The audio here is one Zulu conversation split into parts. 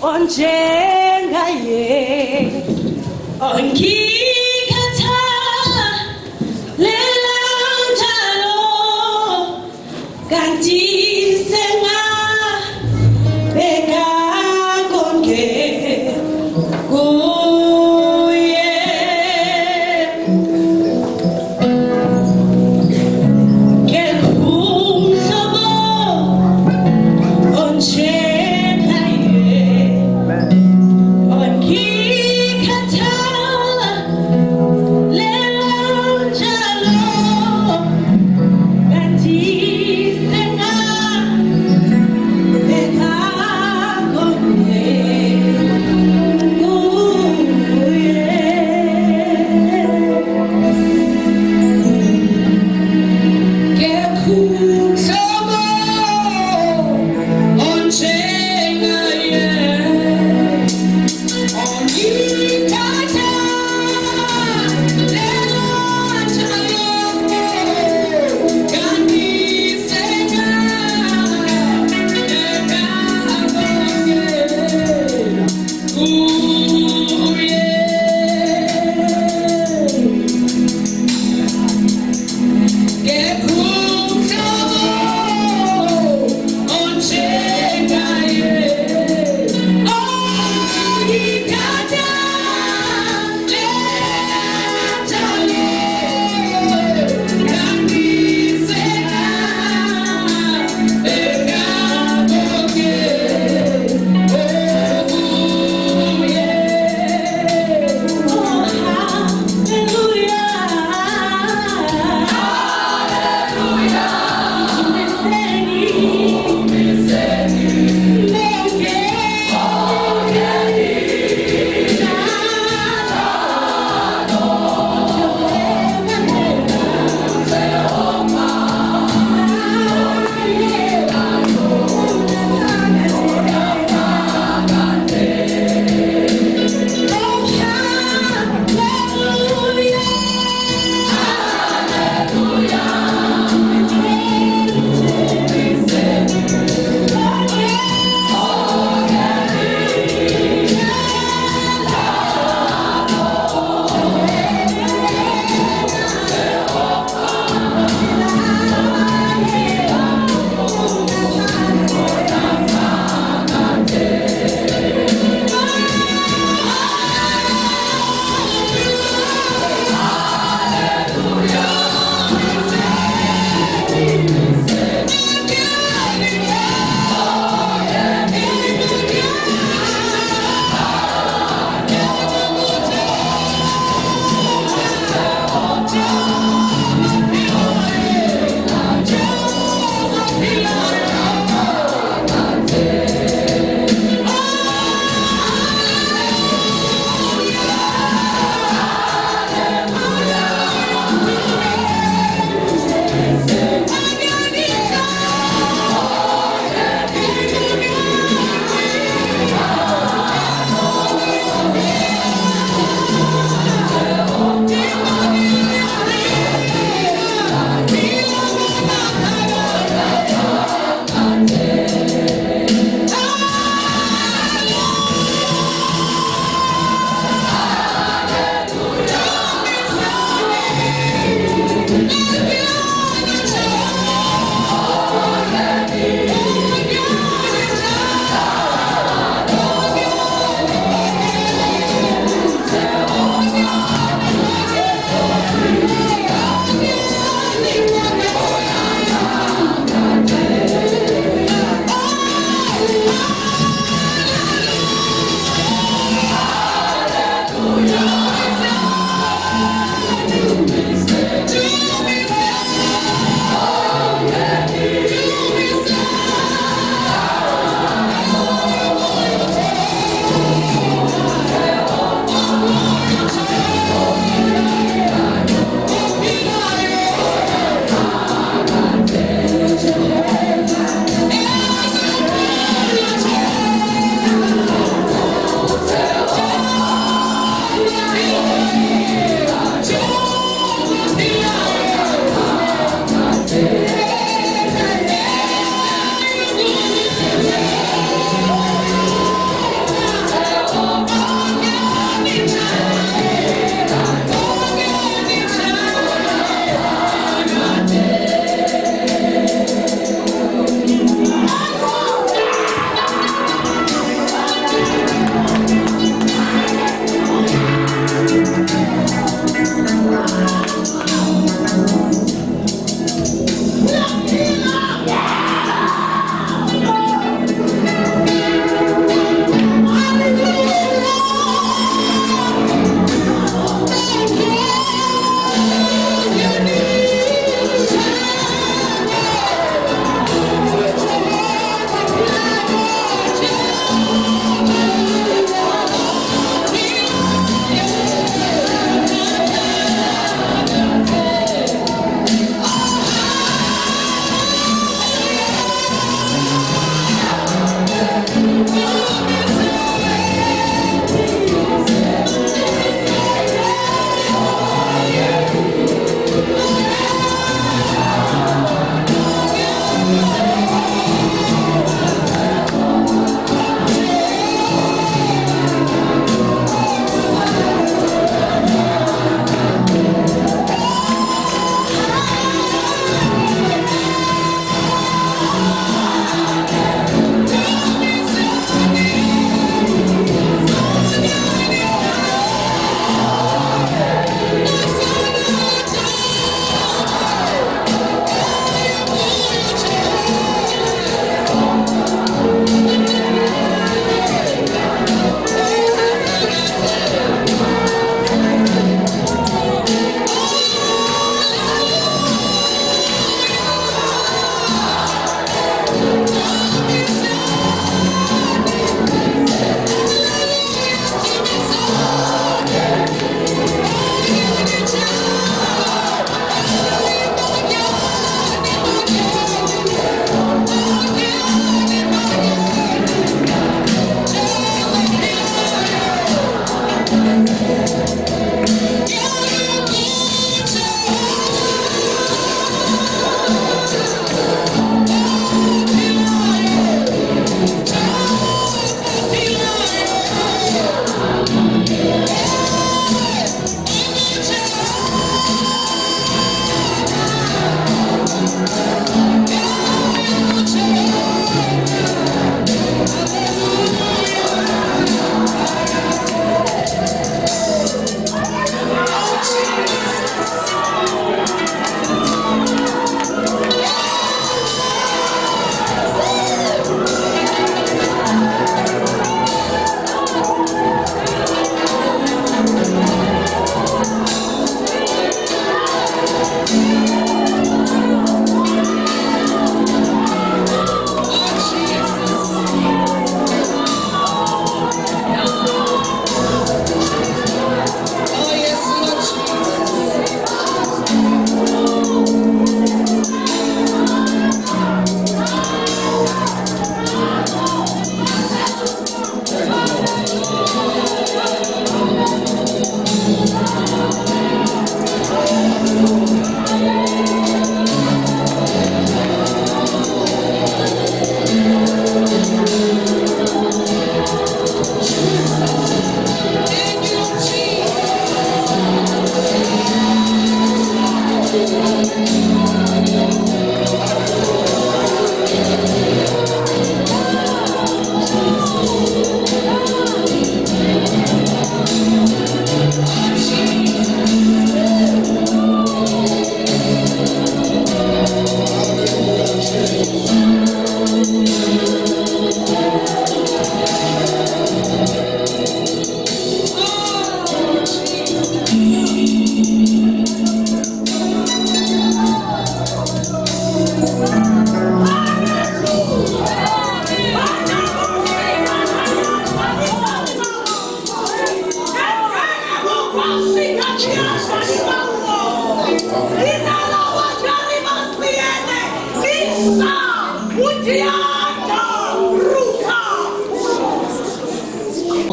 onjengaye ongikhatha lela njalo kanti senga beka konke kuye kelumhlobo onjengaye ongikhatha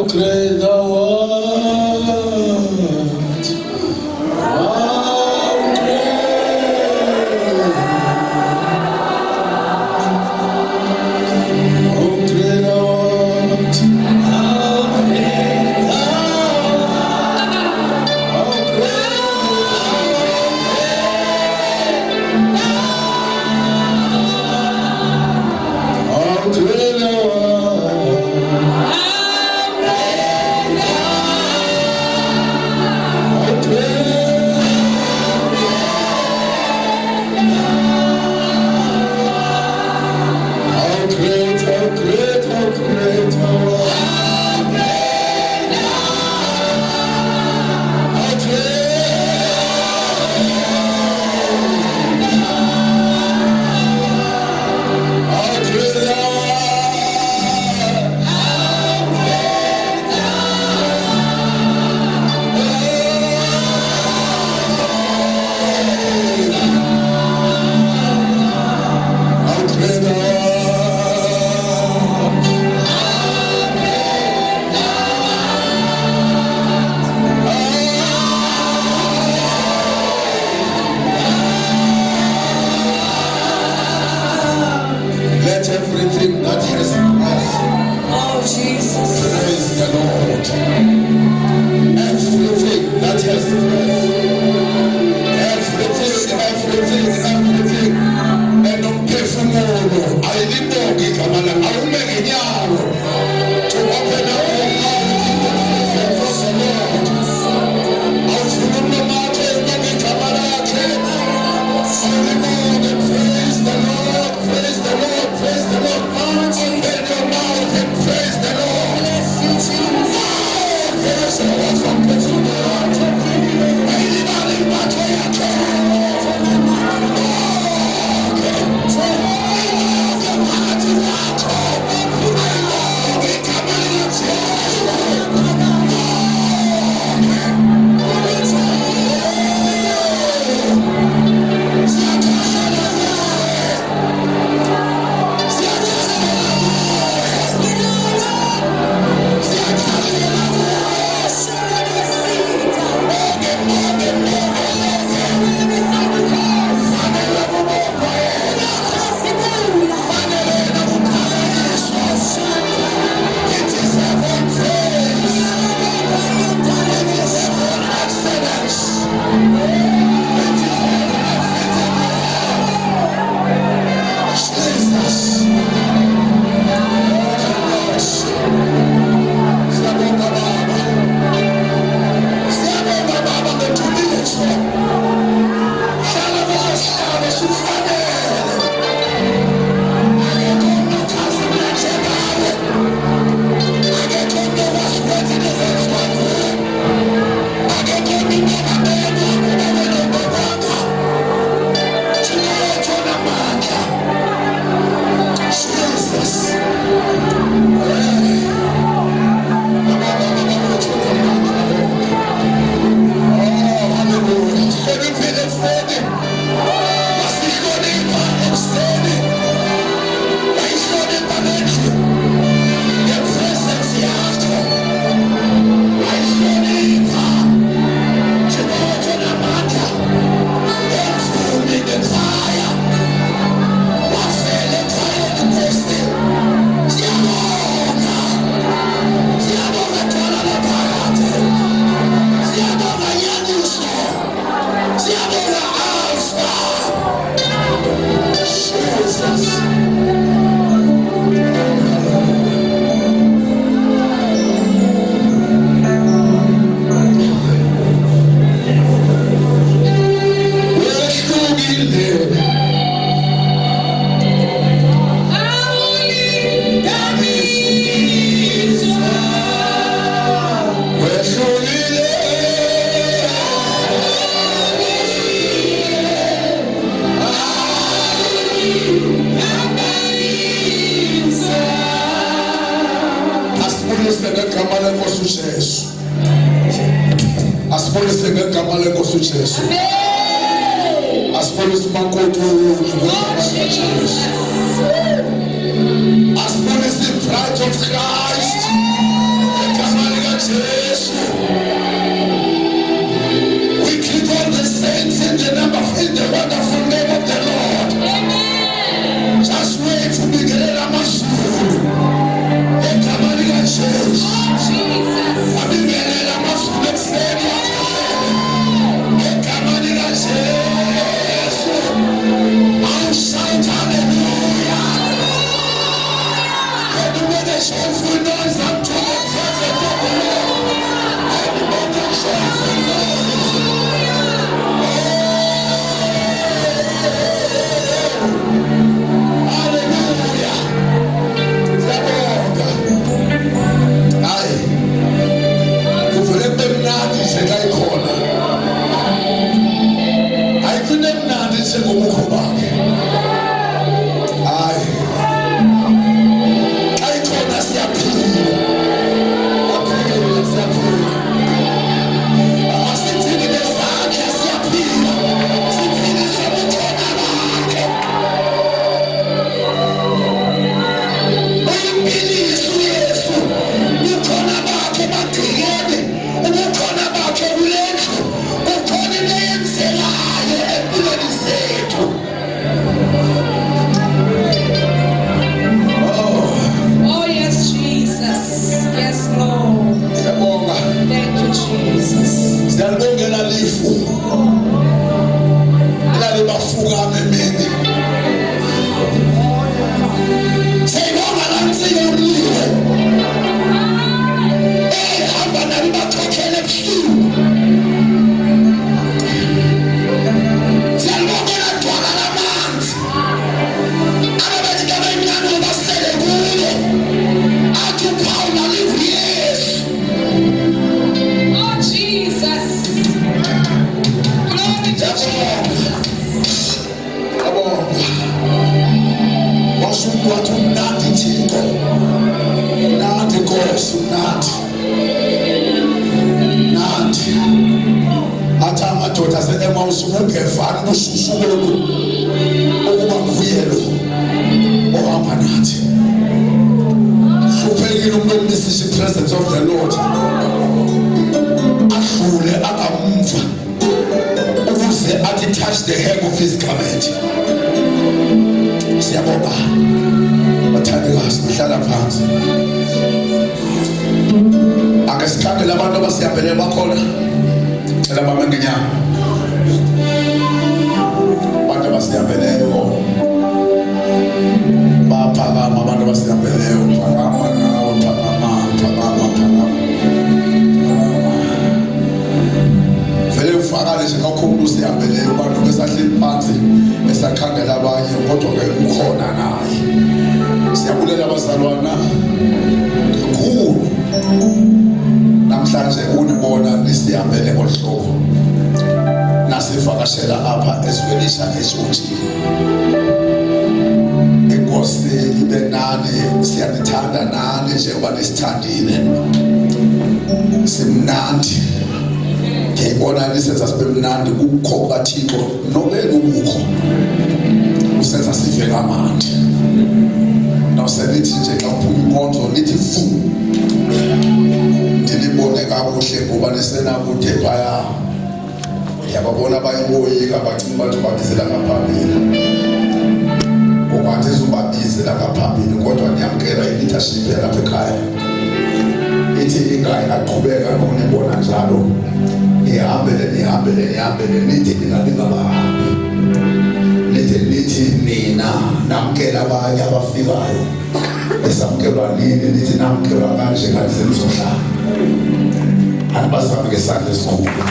Great thou art. Everything that has breath, oh Jesus, praise the Lord. Everything that has breath, everything, and don't pay for more. I didn't know it, I'll make it to open up your mouth in the presence of the Lord. I'll from the mountain, praise the Lord, praise the Lord, praise the Lord. Open your mouth and praise the Lord. Bless you, Jesus. Praise the Lord from the Lord. As nathi athi amadoda ase-Emmaus ungevani noshushu lolu ukuba nguye lo ohamba nathi. Hluphekile umuntu omnisisha i-presence of the Lord adlule angamva ukuze athi touch the hem of his garment. Siyabonga bathandekazi, nihlala phansi. Ake sikhangele abantu abasihambele bakhona. Cela bame ngenyama abantu abasihambeleyo baphakama, abantu abasihambeleyo phakama nawe, phakama. Vele ufakale nje kakho umuntu usihambeleyo, abantu besahleli phansi besakhangela abanye, kodwa ke ukhona naye. Siyabulela abazalwana kakhulu namhlanje unibona nisihambele ngohlobo nasivakashela apha eZwelitsha eShoti. Inkosi ibe nani, siyanithanda nani njengoba nisithandile. Simnandi ngiyibona nisenza sibe mnandi ukukho kaThixo nobeni ukukho usenza sive kamandi. Nawuselithi nje xa uphuma inkonzo nithi fu ndinibone kakuhle ngoba nisenakude phaya. Yababona bayiboyika bacinga bathi babizela ngaphambili ngoba sizobabizela ngaphambili, kodwa niyamkela i-leadership yalapha ekhaya ithi ingaqhubeka nokunibona njalo. Nihambele nithi mina ningabahambi, nithi nina namkela abanye abafikayo esamkelwa nini, nithi namkelwa kanje kanti senizohlala. Anibazame ngesandla esikhulu.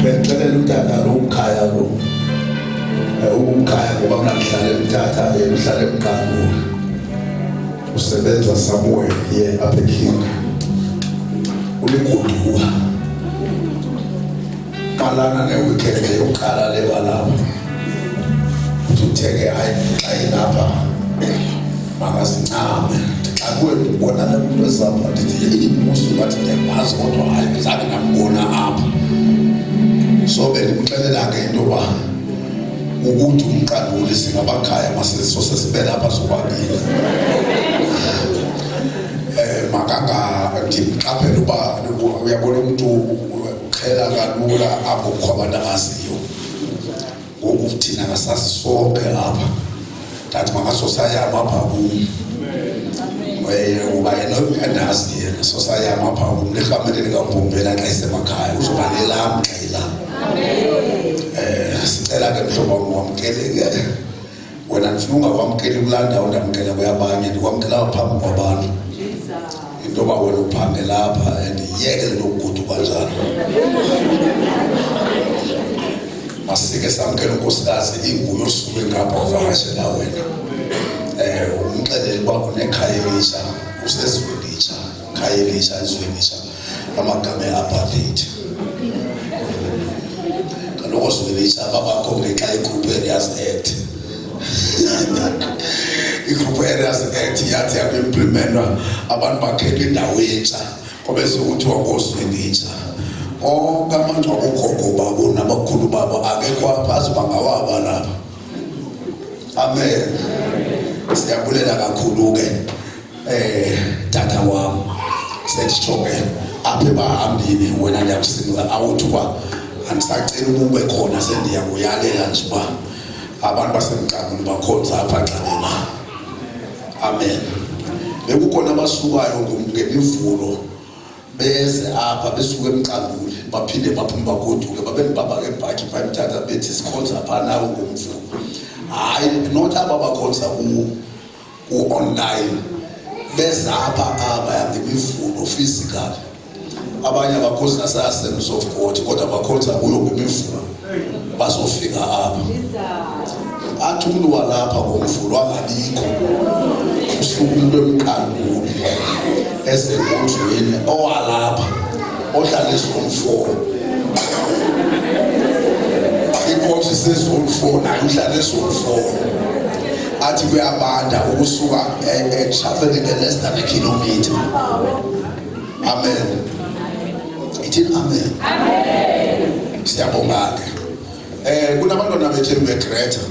Bexelela utata lo umkhaya lo umkhaya ngoba mna ngihlale emthatha ngihlale emqangu usebenza somewhere here apha eKing uliguduka malana ne-weekend yokuqala lebalapha utheke hayi xa ilapha makazincame xa kuwe ndibona lemuntu ezapha ndithi imusu bathi ndiyamazi kodwa hayi zange nambona apha. So bendimxelela-ke into yoba ukuthi umqanduli singabakhaya masiso sesibe lapha sobabili. Ndimqaphela uba uyabona umuntu uqhela kalula apho kukho abantu abaziyo. Ngoku thina kasazi sonke apha ndathi makasosayama apha kum uba yena uyandazi yena sosayama apha kum lihamele likambumbela xa isemakhaya uzoba lelam xa ilam. Sicela ke mhlobo wami wamkele-ke wena ndifuna ungakwamkeli kulaa ndawo ndamkela kweyabanye, ndikwamkela phambi kwabantu into yoba wena uphambe lapha and yekele nokugudu kanjalo. Masike samkela unkosikazi inguye osuke ngapha uvakashela wena. Umxelele uba unekhaya elitsha useZwelitsha, khaya elitsha eZwelitsha amagama e-apartheid. Kaloku Zwelitsha babakho ngenxa ye-Group Areas Act. I-Group Areas Act yathi yaku-implementwa abantu bakhetha indawo entsha ngoba sekuthiwa ngoZwelitsha. Onke amangcwaba ogogo babo nabakhulu babo akekho apha azoba ngawaba lapha. Amen. Siyabulela kakhulu-ke tata wami senditsho-ke apha ebahambini wena ndiyakusinga awuthi uba andisacela ukube khona sendiyakuyalela nje uba abantu basemqanguni bakhonza apha xabema. Amen. Bekukhona abasukayo ngemivulo beze apha besuke emqanguni baphinde baphume bagoduke babendibaba ngebhakhi bayimthatha bethi sikhonza apha nawe ngomvulo. Hayi not aba bakhonza ku-online beza apha ngemivulo physical. Abanye abakhonza nasa-Assemblies of God kodwa bakhonza kuyo ngemivulo bazofika apha. Athi umuntu walapha ngomvulo angabikho usuke umuntu emqanguni esenkonzweni owalapha ohlala ezone 4 inkonzo isezone 4 nayo uhlala ezone 4 athi kuyabanda ukusuka traveling less than a kilometer. Amen. Ithi amen. Amen. Siyabonga ke. Kunabantwana bethu beGreater.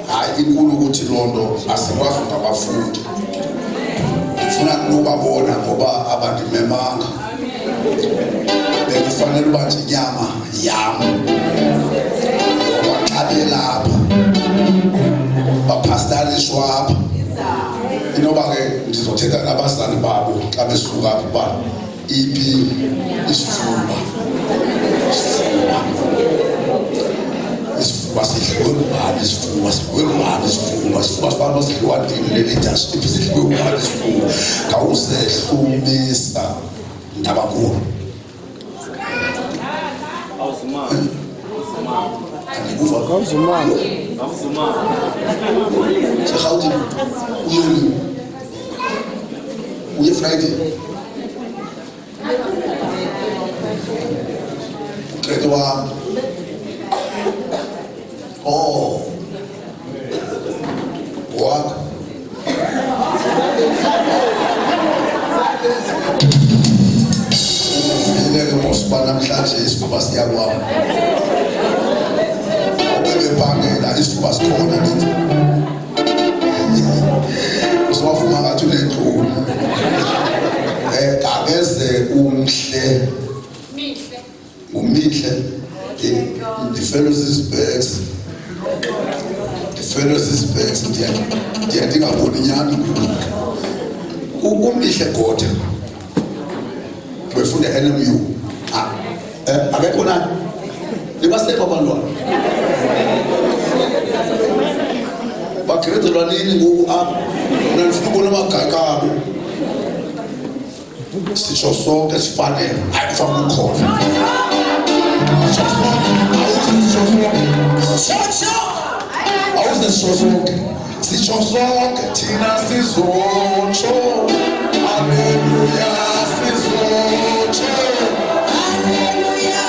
Hayi inkulu ukuthi lonto asikwazi ngabafundi. Ngifuna ukubabona ngoba abandimemanga. Bekufanele bathi inyama yami. Ngoba lapha. Bapastorishwa apha. Inoba ke ndizothetha nabazali babo xa besuka apha ba iphi isifuba. Isifuba sidliwa leadership sidliwa isifuba kawusehlumisa ndabakhulu. So how did you Friday? Grade 1. Oh. What? Ngeke mosibana namhlanje isifuba siyakwami. Bebangela isifuba sikhona nithi. Uswafuma ngathi unendlulu. Akeze umhle. Umihle. The fellow's bags. The fellow's bags ndiyadinga boninyana. Umihle kodwa. Wefunda NMU. Akekho na. Libasekho abantwana. Bagrade lwanini ngoku apha unanifuna ubona amagayikabi sitsho sonke sifanele hayi kufana ukhona awuze sitsho sonke sitsho sonke thina sizotsho haleluya sizotsho haleluya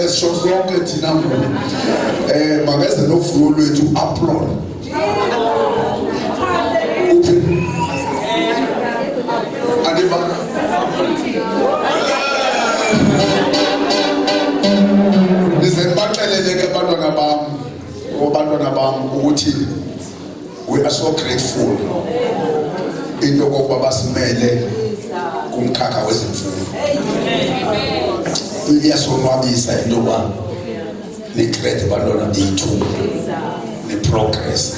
sisho zonke thina makeze novuyo lwethu upload adiba nizebaxelele ke abantwana bam ukuthi we are so grateful into kokuba basimele kumkhakha wezemfundo. Iyasonwabisa into yoba ni-grade abantwana bethu ni-progress.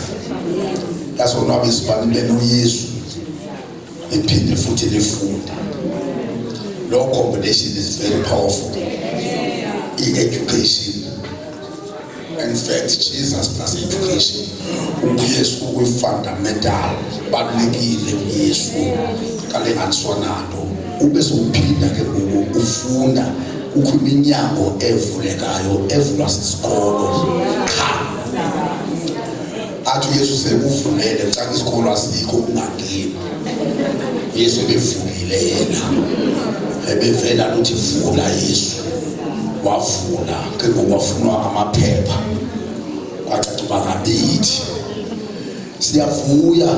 Iyasonwabisa uba nibe noYesu niphinde futhi nifunde. Lo combination is very powerful. I-education. In fact, Jesus plus education. UYesu uyi-fundamental. Balulekile uYesu kalinganiswa nalo. Ube sowuphinda ke ngoku ufunda kukho iminyango evulekayo evulwa sisikolo. Athi uYesu sekuvulele xa isikolo asikho ungangeni. Yesu ebevulile yena. Ebevela nothi vula Yesu. Wavula ke ngoku wafunwa amaphepha. Kwacaca uba ngabithi. Siyavuya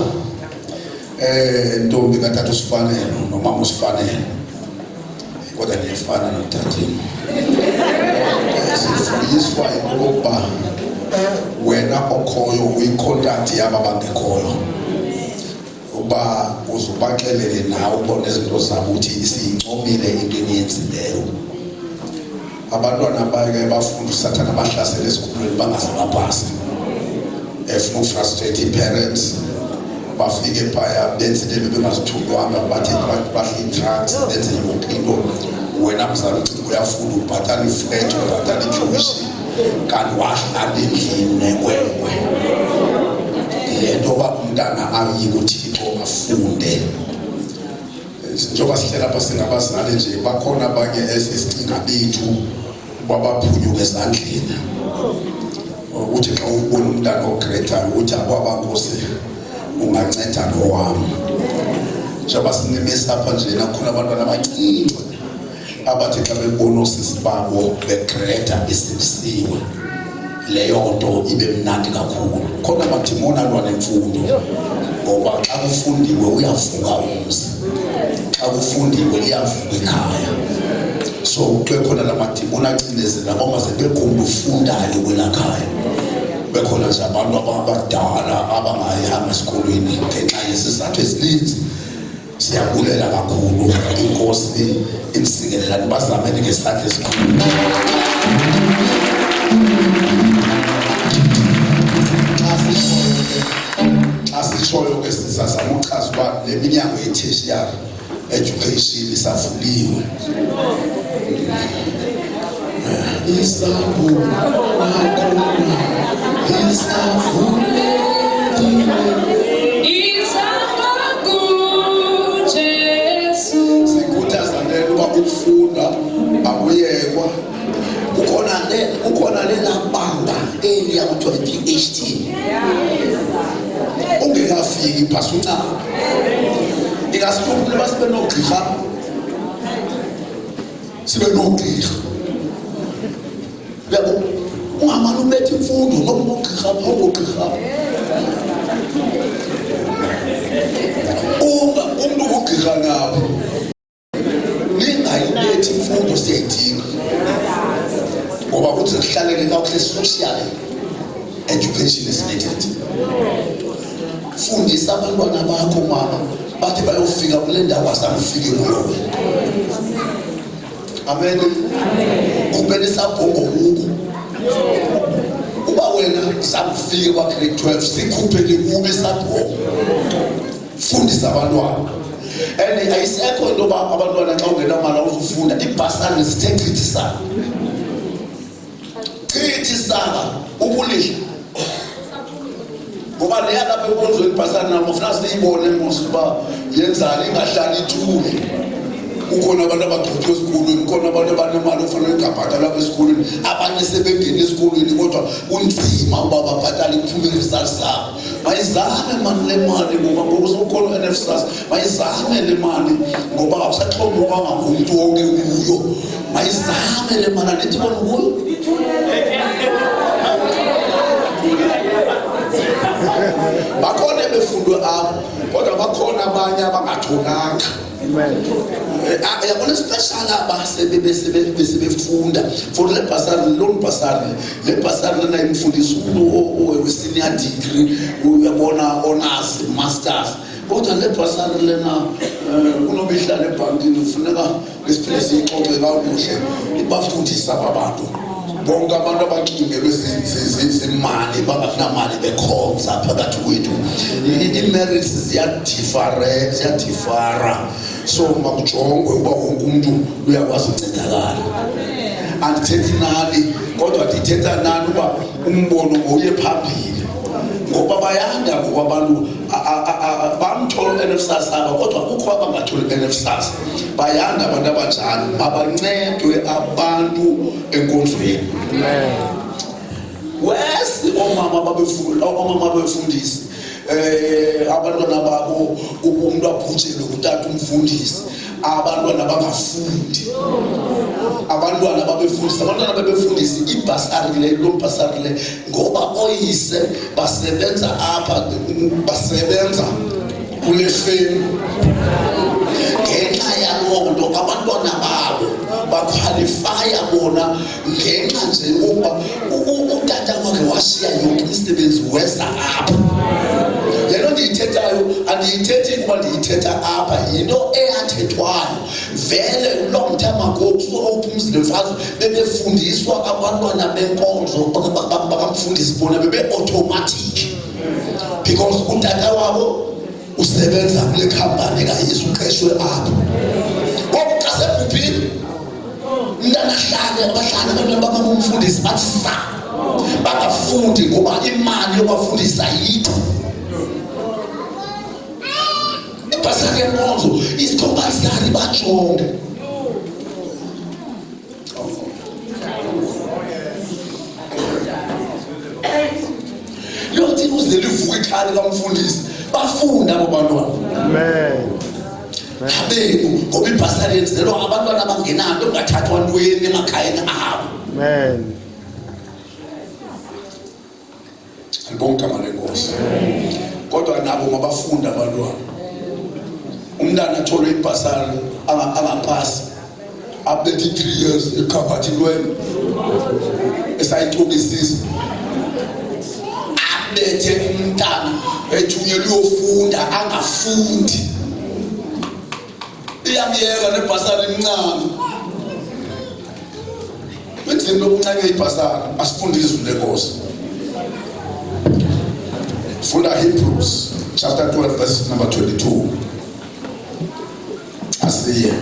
ntombi katata usifanele nomama usifanele kodwa niyafana notatini. Sifundiswa ukuba wena okhoyo uyicontact yaba bangekhoyo uba uzubaxelele nawe ubone izinto zabo uthi siyincomile into eniyenzileyo. Abantwana bayeke bafunda usathana bahlasela esikolweni bangaze bapase. Efuna ufrustrate parents bafike phaya benze le bengasithulwanga bathi bahle drugs benze yonke into wena mzali uyafuna ubhatala iflat ubhatala i-tuition kanti wahlala endlini nekwekwe lento umntana ayi kuThixo afunde njengoba sihlela lapha singabazinali nje bakhona abanye esicinga bethu babaphunyuka ezandleni ukuthi xa ubona umntana ogretayo ukuthi akwabankosi unganceda nowami njengoba sinimisa apha nje nakhona abantwana abancinci abathi xa bebona osisi babo begreta besibisiwe leyo nto ibe mnandi kakhulu khona amadimoni alwa nemfundo ngoba xa kufundiwe uyavuka umzi xa kufundiwe liyavuka ekhaya so bekhona lamadimoni acinezela bangaze bekhona ufundayo kwelakhaya bekhona nje abantu abadala abangayanga esikolweni ngenxa yesizathu ezininzi siyabulela kakhulu inkosi insikelelani bazameni ngesandla esikhulu asishoyo ke sizazama uchaza uba le minyango ye-tertiary education isavuliwe isavuliwe sikhuthazanele uba ukufunda akuyekwa ukhona lela banga eliya kuthiwa i-PhD ungekafiki phasi uncama ingasihluphi sibe nogqirha yabo ungamane ubethe imfundo noma ugqirha phawugqirha umuntu ugqirha ngapho ningayibethi imfundo siyayidinga ngoba kuthi sihlalele kakuhle social education is needed fundisa abantwana bakho mama bathi bayofika kule ndawo azamfike kuyo amen kubele sabhongo kubo uba wena samfike kwa grade 12 sikhuphele kube sabhongo fundisa abantwana and ayisekho into ba abantwana xa ungena mali uzufunda ibhasari zithe chithisana ubulihla ngoba leya lapha ebonzweni ibhasari namo ufuna siyibone mos uba yenzani ingahlali ithule ukhona abantu abagqothwe esikolweni khona abantu abanemali ofanele ingabhatala lapha esikolweni abanye sebengena esikolweni kodwa kunzima uba babhatale kuphume i-results zabo mayizame mani le mali ngoba ngoba sokukhona u-NSFAS mayizame le mali ngoba akusaxhomekanga ngumntu wonke kuyo mayizame le mali andithi bona kuyo bakhona befundwe apho kodwa bakhona abanye abangathonanga yabona special abasebefunda for le basari le basari lena imfundisa umuntu we-senior degree uyabona honors masters kodwa le basari lena kunoba ihlala ebhankini ufuneka ngesiphinde siyixoxe kakuhle ibafundisa abantu bonke abantu abacingelwe zimali bangakunamali bekhonza phakathi kwethu i-merits ziyadifara so makujongwe uba wonke umuntu uyakwazi uncedakala andithethi nani kodwa ndithetha nani uba umbono ngowuye phambili ngoba bayanda ngoba abantu bamthola u-NSFAS aba kodwa kukho abangatholi u-NSFAS bayanda abantu abanjalo mabancedwe abantu enkonzweni wesi omama babefundisi abantwana babo umuntu abhujelwe kutata umfundisi abantwana bangafundi abantwana babefundisa ibhasari le lo bhasari le ngoba oyise basebenza apha basebenza kule femu ngenxa yalonto abantwana babo baqualifya bona ngenxa nje ukuba utata wakhe washiya yonke imisebenzi weza apha lelo ndiyithethayo andiyithethi kuba ndiyithetha apha yinto eyathethwayo vele long time ago umzile mfazwe bebefundiswa abantwana benkonzo bakamfundisi bona bebe-automatic because utata wabo usebenza kule company kaYesu uqeshwe apho ngoba sebhubhini mntana abahlala abantwana babamfundisi bathi sa bangafundi ngoba imali yokufundisa yitho ibhasake nkonzo is-compulsory bajonge yothi uzele ivuka ikhali kamfundisi bafunda abo bantwana amen abeku ngoba ibhasari yenzelwa abantwana abangenanto ongathathwa ntweni emakhayeni abo amen bonke amanenkosi kodwa nabo mabafunda abantwana umntana athola ibhasari angapasi abethi 3 years ekhabhathilweni esayithonisisa abethe umntana ethunyelwe uyofunda angafundi iyamyeka nebhasari emncane benzeni lokuncane ibhasari asifundise lenkosi funda Hebrews chapter 12 verse number 22 asiye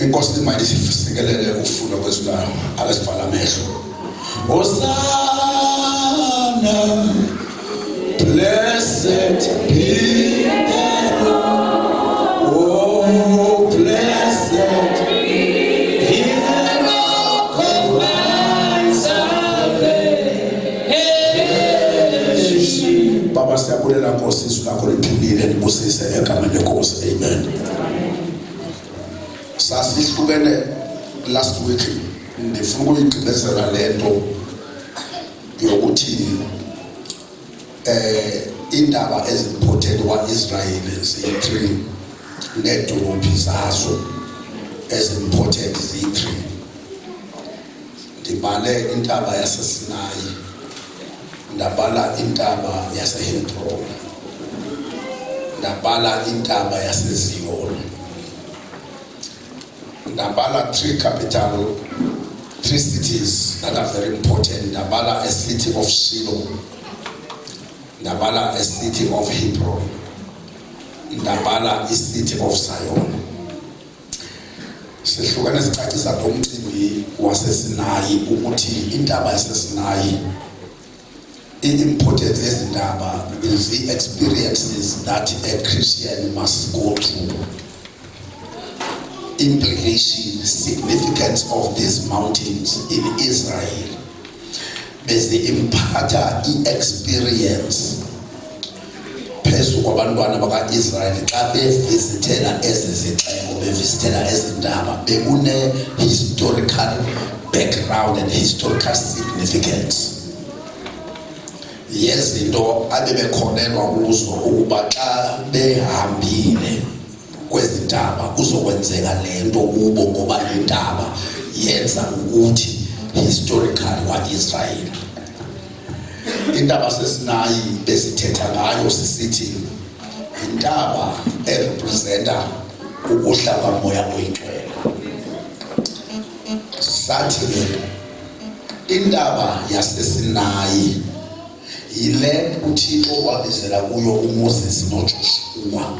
inkosi imali sifikelele ufuna kwezilalo akasibhala amehlo Hosanna blessed be the Lord oh blessed be the rock of my salvation Baba siyabulela Nkosi izwi lakho liphilile libusise egameni lenkosi amen sasihlukene last week ndifuna ukuyigqibezela lento yokuthi indaba ezimported kwa-Israel ziyi-3 nedolophi zazo ezimported ziyi-3 ndibale intaba yaseSinayi ndabala intaba yaseHebron ndabala intaba yaseZiyoni ndabala 3 cities that are very important ndabala a city of Shiloh ndabala a city of Hebron ndabala a city of Zion sihlukane sicacisa ngomcimbi waseSinayi ukuthi intaba yaseSinayi important ezindaba is the experiences that a Christian must go through implication, significance of these mountains in Israel. There's the impacta experience. Phezu kwabantwana baka-Israel xa bevizithela ezi zixeko bevizithela ezi ndaba bekune historical background and historical significance. Yezinto abebekholelwa kuzo ukuba xa behambile kwezintaba kuzokwenzeka lento kubo ngoba intaba yenza ukuthi historical kwa-Israel intaba seSinayi besithetha ngayo sisithi intaba erepresenta ukuhla kamoya oyingcwele sathi intaba yaseSinayi yile uThixo wabizela kuyo uMoses noJoshua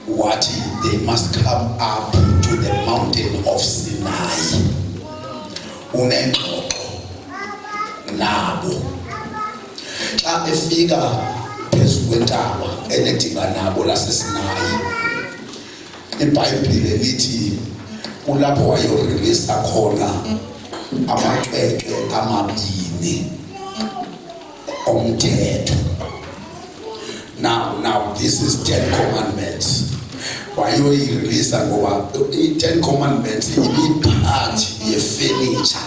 what they must come up to the mountain of Sinai unengxoxo nabo xa befika phezu kwentaba enedinga nabo laseSinayi iBhayibhile lithi kulapho wayoreleasa khona amacwecwe amabini omthetho now this is 10 commandments wayoyireleasa ngoba i-10 commandments ibipart ye-furniture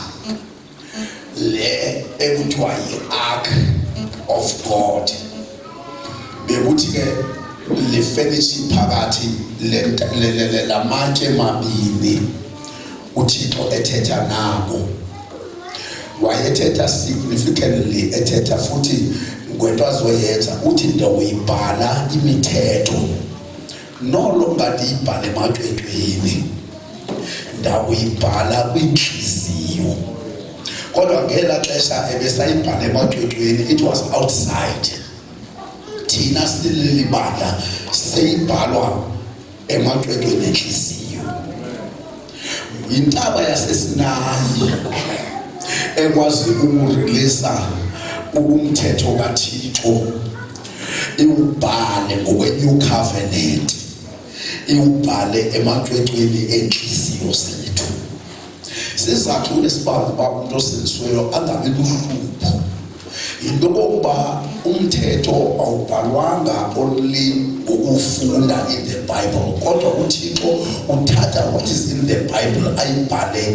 le ekuthiwa yi-ark of God bekuthi ke le fellowship phakathi lamathe mabini uThixo ethetha nabo. Wayethetha significantly, ethetha futhi ngento azoyenza uthi ndawuyibhala imithetho no longer ndiyibhale emaqweqweni, ndawuyibhala kwinhliziyo. Kodwa ngela xesha ebesayibhala emaqweqweni, it was outside. Thina sililibandla seyibhalwa emaqweqweni enhliziyo. Intaba yaseSinayi ekwazi ukureleasa umthetho kaThixo, iwubhale ngokwe-new covenant, iwubhale emaqweqweni enhliziyo zethu. Sizathu esibanga uba umuntu osindisiweyo angabi luhlupho yinto kokuba umthetho awubhalwanga only ngokufunda in the Bible, kodwa uThixo uthatha what is in the Bible ayibhale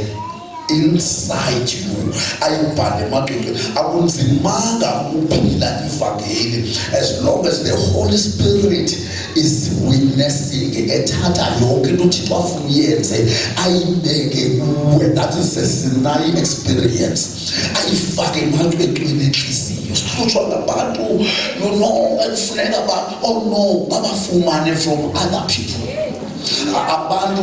inside you, ayibhale emaqweqweni. Akunzimanga ukuphila ivangeli as long as the Holy Spirit is witnessing, ethatha yonke into uThixo afuna uyenze ayibeke kuwe. That is a Sinai experience. Ayifake emaqweqweni enhliziyo. Sihlutshwa ngabantu no ekufuneka oh no babafumane from other people. Abantu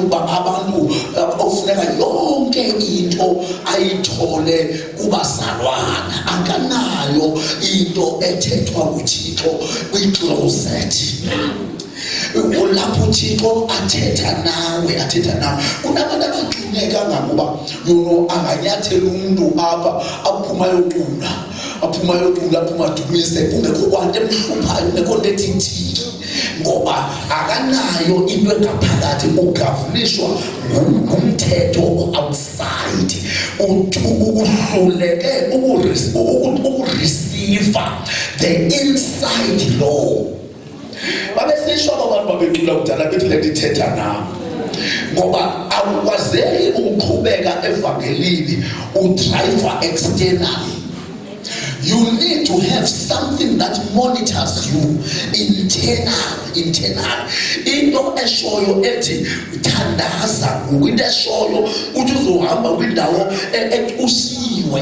ofuneka yonke into ayithole kubazalwana, akanayo into ethethwa nguThixo kwi-closet. Lapho uThixo athetha nawe. Kunabantu abaqineka ngakuba anganyathela umuntu apha aphuma yocula aphuma dumise kungekho kwanto emhluphayo, kungekho nto ethithiki, ngoba akanayo into engaphakathi. Ugavunishwa ngumthetho outside, uhluleke ukureceive the inside law. Babesisho abantu babecula kudala bethi letithetha nami, ngoba awukwazeki ukuqhubeka evangelini udriver externally. You need to have something that monitors you internal. Into eshoyo ethi thandaza, into eshoyo uthi uzohamba kwindawo equsiwe.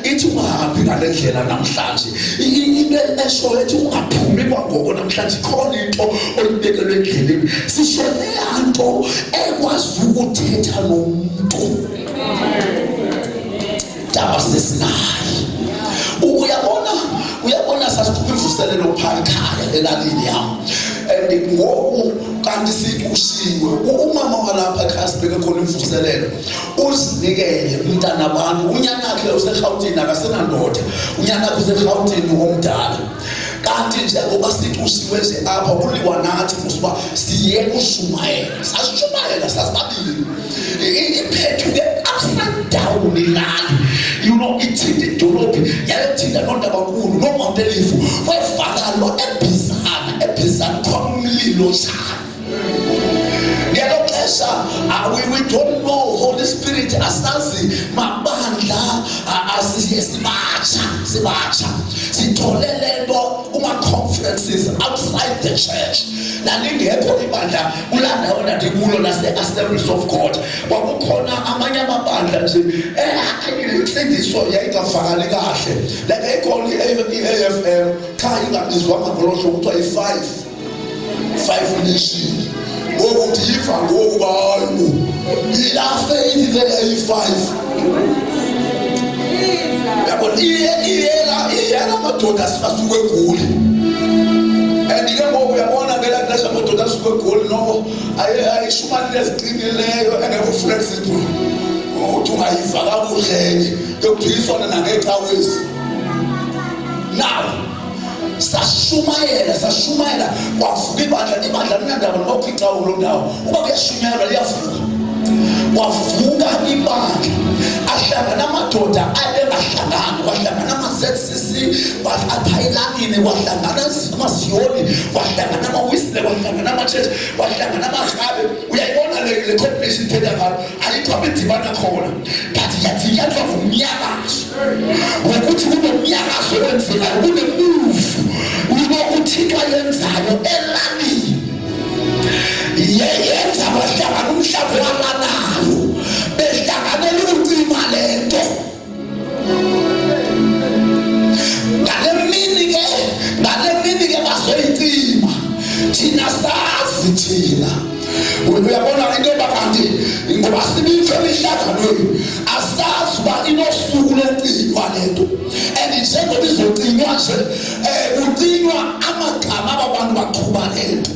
Ithi ungahambi ngale ndlela namhlanje. Into eshoyo ethi ungaphumi kwangoko namhlanje. Khona into oyibekelwe endleleni. Sisho leyanto ekwazi ukuthetha nomuntu. Sesinayi uyabona sasikuvuselelo phankhaya elalini yami, and ngoku kanti siqushiwe umama walapha ekhaya sibeke khona imvuselelo uzinikele umntana abantu. Unyana wakhe useGauteng akasenandoda, unyana wakhe useGauteng omdala. Kanti njengoba siqushiwe nje apha kuliwa nathi kusuba siye kushumayela, sashumayela sasibabili iphethuke upside down ilali. Ithinta idolophi yayothinta noNdabankulu noMount Elifu, kwevakalo ebhizana khona umlilo shana. Ngelo xesha we don't know Holy Spirit, asazi mabandla sibatsha sithole lento kuma-conferences outside the church. Nalingekho ibandla kulandawo ndikulo nase-Assemblies of God, kwakukhona amanye amabandla nje insindiso yayingavakali kahle. Like ekhona i-AFM kha ingabizwanga ngolosho kuthiwa i-5 nation. Ngokuthi yiva ngoku bantu ila faith le ayi-5 yabona iyela amadoda asuke eGoli. And ke ngoku uyabona ngela xesha amadoda asuke eGoli no ayishumanile eziqinileyo engekho flexible, uthi ungayiva kakuhle kuyophiliswana nangeCawezi. Now sashumayela kwavuka ibandla linandaba nokuphica kulo ndawo. Uba kuyashunyayelwa liyavuka, kwavuka ibandla, ahlangana amadoda abengahlangani, kwahlangana ama-ZCC, kwathayilangini, kwahlangana amaZiyoni, kwahlangana amaWisile, kwahlangana ama-church, kwahlangana amaRhabe. Uyayibona le combination ithetha ngayo, ayikho abedibana khona, but yadziyathwa ngumnyakazo. Ukuthi kunomnyakazo wenzekayo, kune-move uThixo ayenzayo thina. Uyabona into bakanti ngoba sibithe imihlangano asazi uba inosuku lokucinywa lento, and njengoba izocinywa nje kucinywa amagama abantu baqhuba lento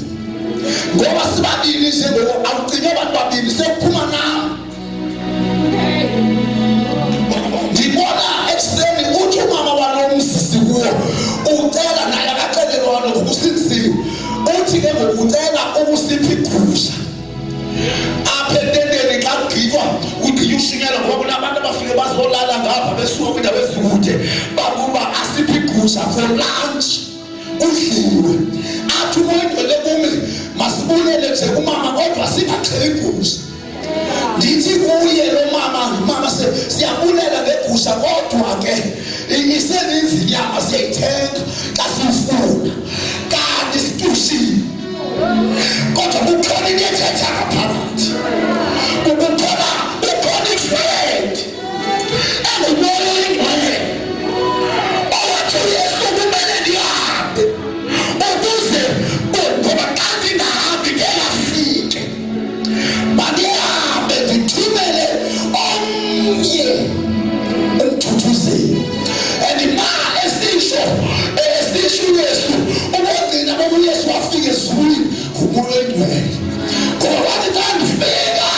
ngoba sibabili nje ngoba awucinywa abantu babili sekuphuma nami. Ngibona ekuseni uthi umama wanomsisi kuwo ucela naye akacelelwa nokusinisiwe, uthi ke ngokucela ukusipha igusha apha entendeni xa kugqitywa kugqitywa ushinyela ngoba kunabantu abafike bazolala ngapha besuka kwiindawo ezikude bakuba asiphi igusha for lunch udliwe. Athi umondwele kumi masibulele nje kumama kodwa singaxheli igusha. Ndithi kuye lo mama siyabulela ngegusha kodwa ke iseninzi inyama siyayithenga xa sifuna kanti situshile kodwa kukhona into ethetha ngaphakathi, kukhona ifred engumoya owathi uyesu kumele ndihambe ukuze ngoba xa ndingahambi ngekafike mandihambe ndithumele omnye umthuthuzeli. And ma esisho Yesu ubogcina bobu Yesu wafika ezulwini ngumoya oyingcwele ngoba wathi xa ndifika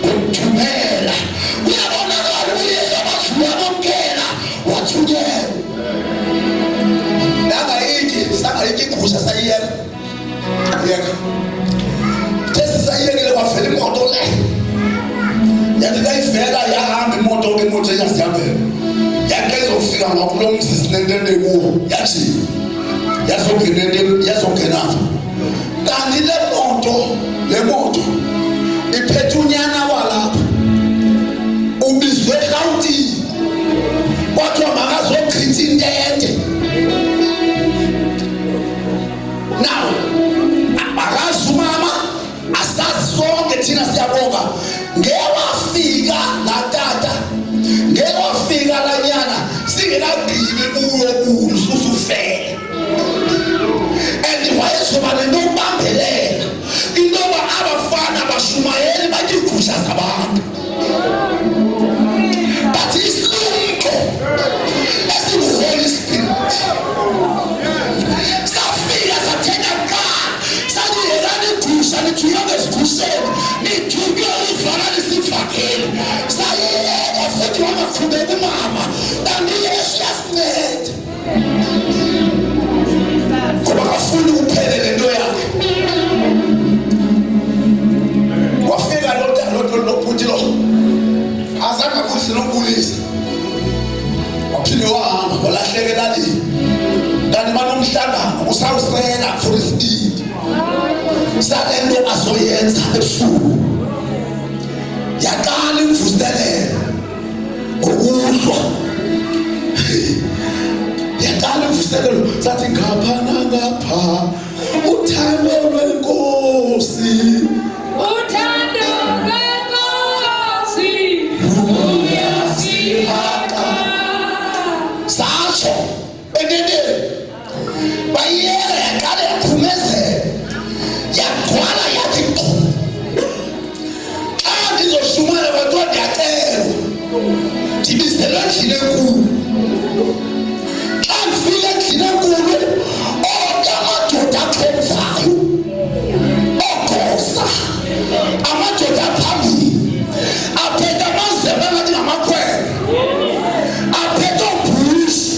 ngumthumela. Uyabonakala uyesu amazulu amamkela wathunyelwa. Sangayiki igusha sayiyeka sayiyekile kwavela imoto le yathi kayivela yahamba imoto ke imoto eyazihambela yakhe izofika ngakulo msisi nentende kuwo yathi yazongenapha kanti le moto iphethe unyana walapha ubizwe eRhawutini kwathiwa makazogqitha intente. Now akazi umama asazi sonke thina siyabonga ngewafika latata ngewafika lanyana singekagqibi uyo susufele and wayezoba nento yokubambelela intoba abafana bashumayeli batigusha zabantu but isilumko esingu-Holy Spirit safika sathenga kuqala sathi yelani igusha nithunywe ngezigusheni nithunywe ivana lisivakeli sayiyeka futhi wangaqhubeka umama kanti Yesu yasinceda ngoba kafuni uphele lento yakhe. Wafika lokuthi lo azange abulise nokubulisa waphinde wahamba walahlekela lini kanti banomhlangano usawusela for isidi salento azoyenza ebusuku yaqala imvuselelo ngokuzwa yaqala imvuselelo sathi ngapha nangapha uthando lwenkosi uyasihaka satsho eneneni bayiyeka yaqala yaphumezela yagcwala yathi qhu xa ndizoshumela kwathiwa ndiyacelwa ndibizelwe endlini enkulu. Xa ndifika endlini enkulu onke amadoda akhonzayo ogosa amadoda aphambili aphethe amazembe angathi ngamakhwelo aphethe obhushi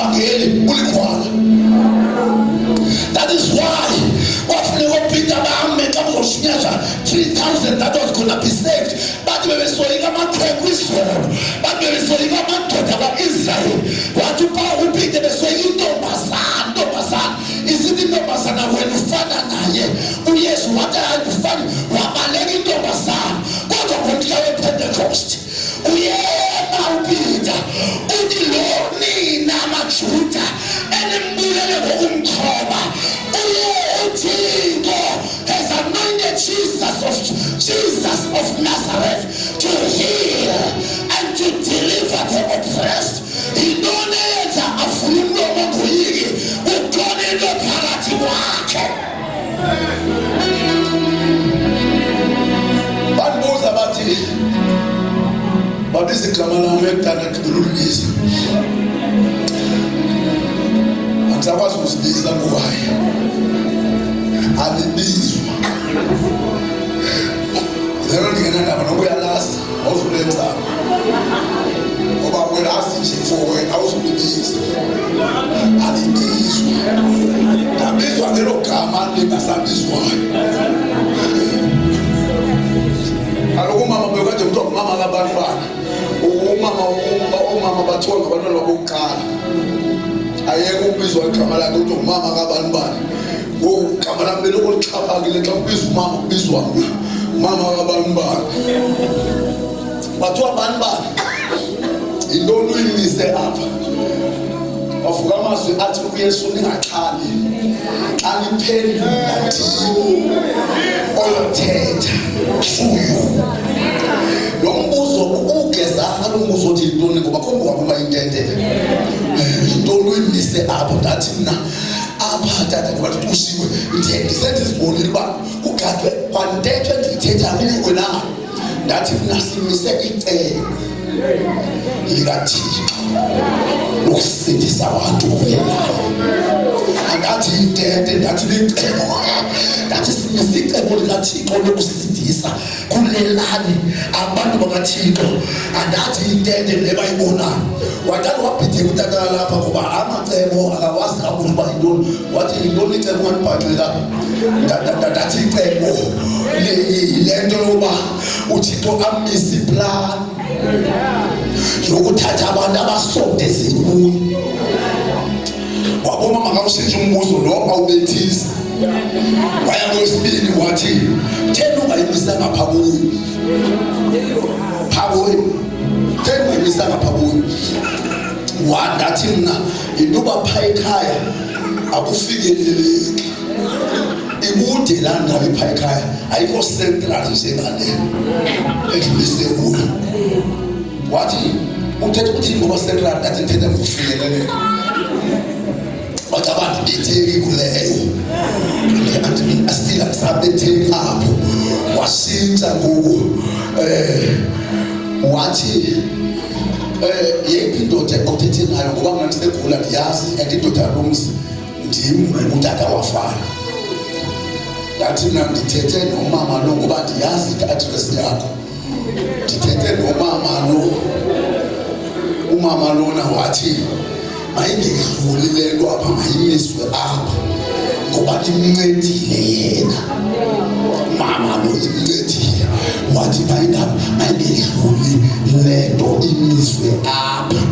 ivangeli uligwala. That is why wafuneka Peter bame xa kuzoshunyazwa 3,000 that was gonna be saved. Bathi bebesoyika amaxhegu izolo, bathi bebesoyika amadoda aka-Israyeli. Wathi uPeter besoyika intombazana. Isithi intombazana wena ufana naye uYesu. Wathi ayikufani, wabaleka intombazana. Kodwa ngomhla wePentecost uyema uPeter uthi lo nina amaJuda enembulele ngokumkhoba uThixo has anointed Jesus of Nazareth to heal and to deliver the oppressed. Yintoni eyenza avule umlomo ngoyiki ukhona into phakathi kwakhe. Babuza bathi babiza igama lami ekudala ngidululisa. Angisakwazi ukusibiza ngowayi. Alibizwa. Lero ndingenandaba nokuyalasa awuzulenza. Ngoba wena asinje for wena awuzulibiza. Alibizwa. Ndabizwa ngelo gama lingasabizwayo. Kaloku umama bekade kuthiwa umama kabantu bani. Umama bathiwa ngabantwana bokuqala. Ayeke ukubizwa igama lakhe ukuthi umama kabantu bani. Igama lami belokhu lixhaphakile xa kubizwa umama kubizwa umama kabantu bani. Bathiwa abantu bani. Yintoni uyimise apha? Wavuka amazwi athi uYesu ningaxhali. Xa niphendula thini oyothetha kuyo. Lo mbuzo ugeza lo mbuzo uthi yintoni ngoba khona ukuba intente. Yintoni uyimise apha ndathi mina apha tata ngoba kushiwe ndisethi sibonile uba kugadwe kwantetho endiyithetha kuyiwe na. Ndathi mina simise icebo likaThixo ukusindisa abantu kuphelayo. Angathi intente ndathi licebo ndathi simise icebo likaThixo lokusindisa kulelani abantu bakaThixo. Andathi intente le bayibonayo. Wathanda wabhideka utata lapha ngoba amacebo akawazi kakhulu uba yintoni. Wathi yintoni icebo ungalibhaqela. Ndathi icebo le nto yoba uThixo amise iplan yokuthatha abantu abasondeze kuye. Waboma makawushintsha umbuzo lo awubethisa. Waya kwesibili wathi thena ungayimisa ngapha kuyo. Phakuyo. Thena ungayimisa ngapha kuyo. Wandathi mina induba pha ekhaya akufikeleleki. Ikude la ndawo ipha ekhaya ayikho central njengale edlulise kuyo. Wathi uthetha ukuthi ngoba central ndathi ngithetha ngokufikeleleka. Wathi abantu betheki kuleyo. Anti asitila kusabetheki apho. Washintsha ngoku wathi yephi indoda othethe nayo ngoba mina ngisekhula ndiyazi and indoda yomzi ndim utata wafana. Ndathi mina ndithethe nomama lo ngoba ndiyazi i-address yakho. Ndithethe nomama lo. Umama lona wathi mayingedluli le nto apha mayimiswe apha ngoba imncedile yena. Mama lo imncedile. Wathi mayingedluli le nto imiswe apha.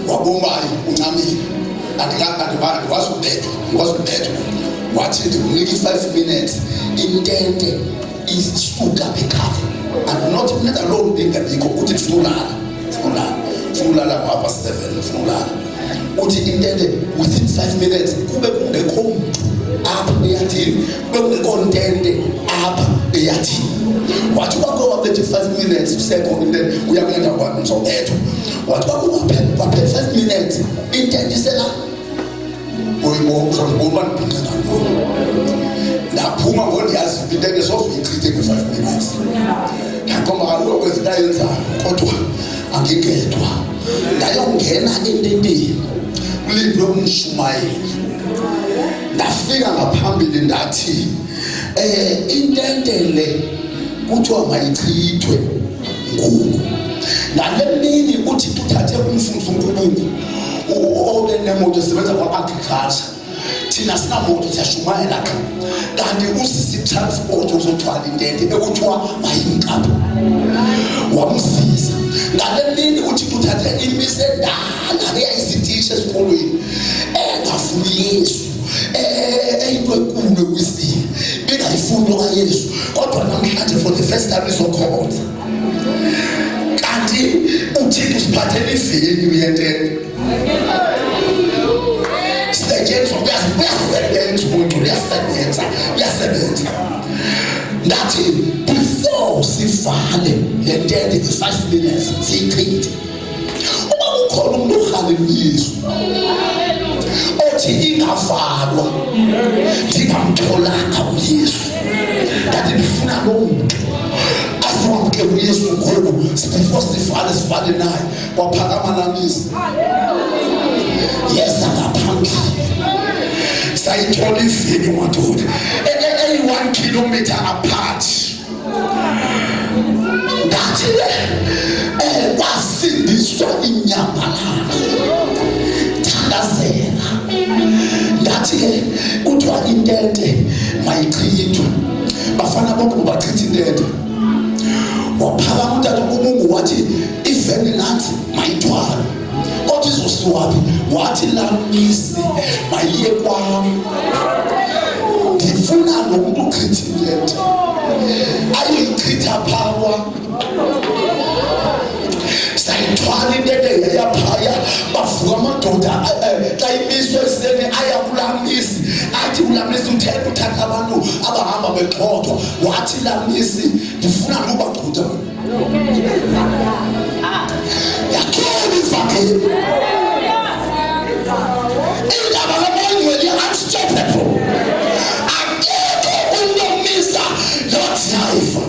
Wabombayo uncamile. Andikwazi ubethwa. Wathi ndikunika 5 minutes intente isuka bekhaya. And not alone bengabikho uthi funulala ngapha 7 funulala. Uthi intente within 5 minutes kube kungekho umuntu apha eyathini. Kube kungekho intente apha eyathini. Wathi kwakho waphethe 5 minutes usekho intente uyakwenda kwakho uzobethwa. Wathi kwakho waphethe 5 minutes intente isela. Ngoba ndibhinqela ngalo. Ndaphuma ngondiyazi intente sozoyichithe ku 5 minutes. Ngaqomba kaloku kwenza into ayenzayo kodwa angingedwa. Ndayongena ententeni ulimi lomshumayeli. Ndafika ngaphambili ndathi intente le kuthiwa mayichithwe ngoku. ngale mini uthi uthathe umfundisi uNkulunkulu obe nemoto esebenza kwa-agriculture. Thina sinamoto siyashumayela qha, kanti usisi transport uzothwala intente ekuthiwa mayimkapu wamsiza. Ngale mini uthi uthathe imise endala eyayisitishi esikolweni engafuni Yesu, eyinto enkulu ekwisini bengayifuni okaYesu, kodwa namhlanje for the first time izokhonza. Kanti uthini usiphathele iveni uyentente sisetshenziswa kuyasebenza umuntu uyasebenza. Ndathi before sivale le ntente i-5 minutes siyichithe. Uma kukhona umuntu ohalela Yesu othi ingavalwa ndingamtholanga uYesu, kanti ndifuna lo muntu azowamkela uYesu ngoku before sivale naye waphakama namisi yesa ngaphambili sayithola ivini madoda eyi-1 kilometer apart. Ngathi kwasindiswa inyambalala thandazela. Ngathi-ke kuthiwa intente mayichithwe, bafana bonke bachitha intente. Waphakama uTata uNkulunkulu wathi iveni nathi mayithwale, kodwa izosiwaphi? Wathi lamisi mayiye kwami. Ndifuna lo muntu uchitha intente ayoyichitha phawa. Sayithwala intente yayaphaya, bavuka amadoda xa imiswe eseni aya kulamisi, athi ulamisi uthatha abantu abahamba begxothwa. Wathi lamisi ndifuna nobagxotha yakhona ivangeli. Indaba kaMvinjelwa unstoppable. Akekho unomisa nothaifa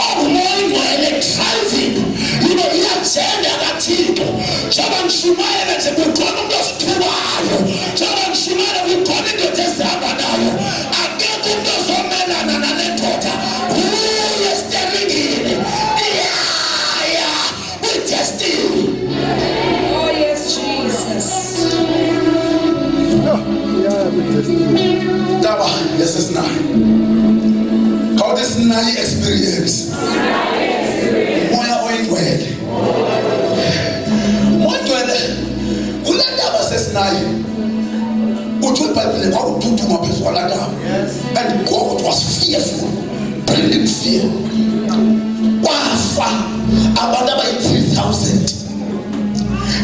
oMvinjelwa driving iyajenda kaThixo. Njengoba ngishumayela nje kukhona umuntu osithubayo, njengoba ngishumayela kukhona indoda ezihamba nayo. Akekho umuntu ozomelana nale ndoda. Who is stepping in? With destiny. Oh yes, Jesus. Daba, yes, it's now. Call this night experience. Moya oyingcwele. Moyingcwele kule ndaba sesinayo. Uthi iBhayibheli kwakududuma phezu kwala ndaba. And God was fearful, bringing fear. Kwafa abantu abayi-3,000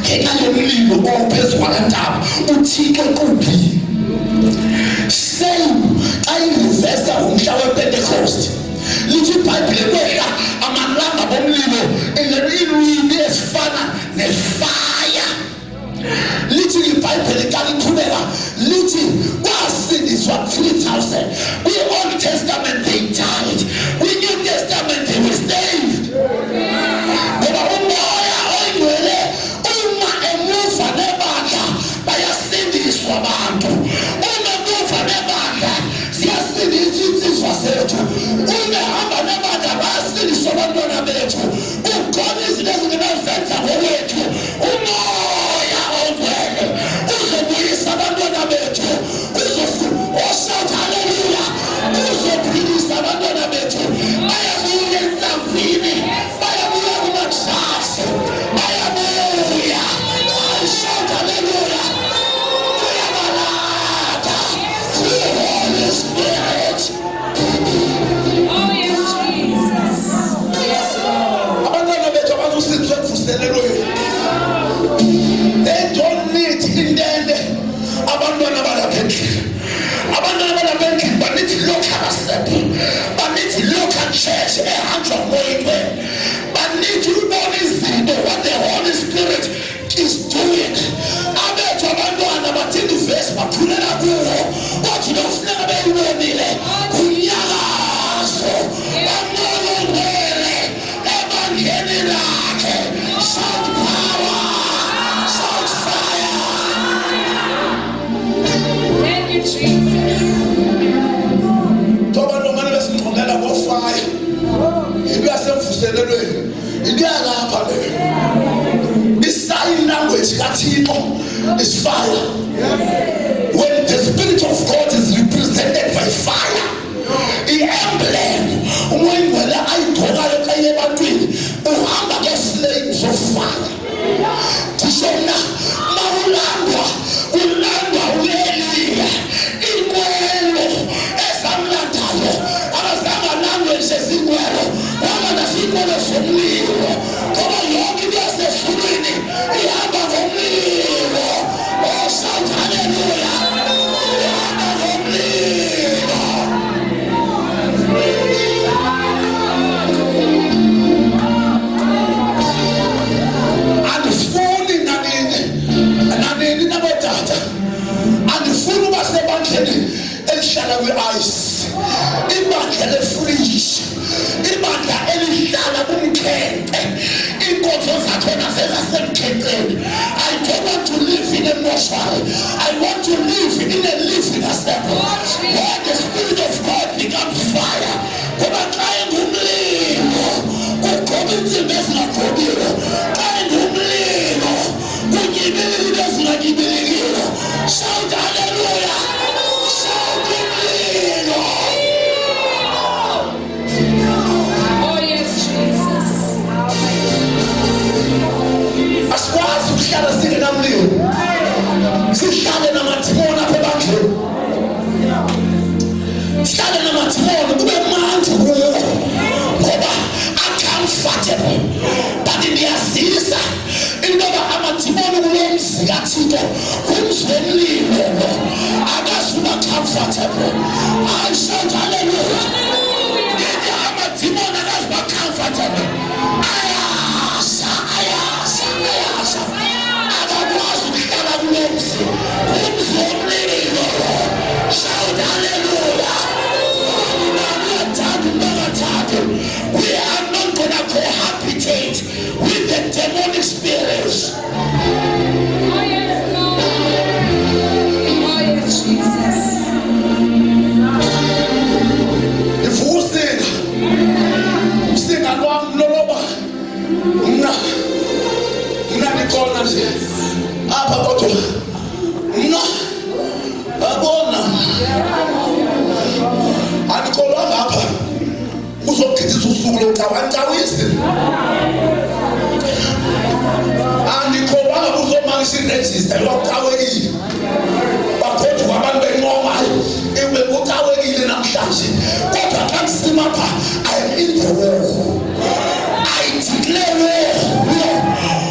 ngenxa yomlilo ophezu kwala ndaba. Uthixo kuphi? Same xa irivesa ngomhla wePentecost. Lithi iBhayibheli kwehla amalanga bomlilo ilwimi ezifana nefaya. Lithi iBhayibheli xa liqhubeka lithi kwasindiswa 3,000. We Old Testament they died, we New Testament they were saved. Ngoba umoya oyingcwele uma emuva nebandla bayasindiswa abantu. Uma emuva nebandla ziyasindiswa insizwa zethu. Uma ehamba nebandla bayasindiswa abantwana bethu. Ukhona izinto ezingenazenza ngokwethu. Umoya oyingcwele uzobuyisa abantwana bethu. Shout hallelujah. Uzophilisa abantwana bethu. Bayabuya emsavini, bayabuya kumaxhasi, bayabuya. Shout hallelujah. Uyabalada the Holy Spirit. Oh yes, Jesus. Yes, Lord. Abantwana bethu abazusindiswa ekuvuselelweni. They don't need intente. Abantwana balapha endlini. Abantwana balapha endlini banethi local assembly, banethi local church ehanjwa ngoyingcwele, banethi ukubona izinto what the Holy Spirit is doing. Abethu abantwana bathini ivesi bathulela kuwo, bathi nofuneka beyibonile kunyakazo bamoya ongcwele ebandleni lakhe. Shout power, shout fire. Thank you, Jesus. Toba nomane besingqondela ngofire. into yasemvuselelweni, into yalapha le. The sign language kaThixo is fire. When the Spirit of God is represented by fire, the emblem Mvinjelwa ayigqokayo xa ebantwini uhamba nge-flames of fire. Tishona mawulandwa uyeliya inqwelo esamlandayo abazangalandwe nje zinqwelo waba nasinqwelo somlilo ngoba yonke into yasezulwini ihamba ngomlilo. Oh, shout hallelujah. Ihamba ngomlilo. Andifuni nanini nabodada, andifuni uba sebandleni elihlala kwi-ice, ibandla lefriji, ibandla elihlala kumkhenkce, iinkonzo zakhona zezasemkhenkceni. I don't want to live in a mortuary. I want to live in a living assembly where the Spirit of God becomes fire. Ngoba xa engumlilo ugqoba iintsimbi ezingagqobiyo, xa engumlilo kunyibilika into ezinganyibilikile. Shout hallelujah. Shout umlilo. Oh, yes, Jesus. Asikwazi ukuhlala singenamlilo, sihlale namathimoni apha ebandleni, sihlale namathimoni kube mnandi kuwo ngoba uncomfortable. But ndiyazisa into yoba amathimoni kulo mzi kaThixo ngumzi womlilo, akazuba comfortable. I shout hallelujah. Ndithi amathimoni akazuba comfortable. Ayasha akakwazi ukuhlala kulo mzi, ngumzi womlilo. Shout hallelujah. We are not gonna cohabitate with the demonic spirits. Oh, yes, Lord. Oh, yes, Jesus. If usinga lwam loloba mna ndikhona nje apha kodwa mna abona andikholwanga apha uzogqithisa usuku lokucawa andicawisi, andikholwanga kuzomakisa irejista yokucawekile bakhoduka abantu benqomayo ebe kucawekile namhlanje. Kodwa xa kusima pha I am in the war. I declare war.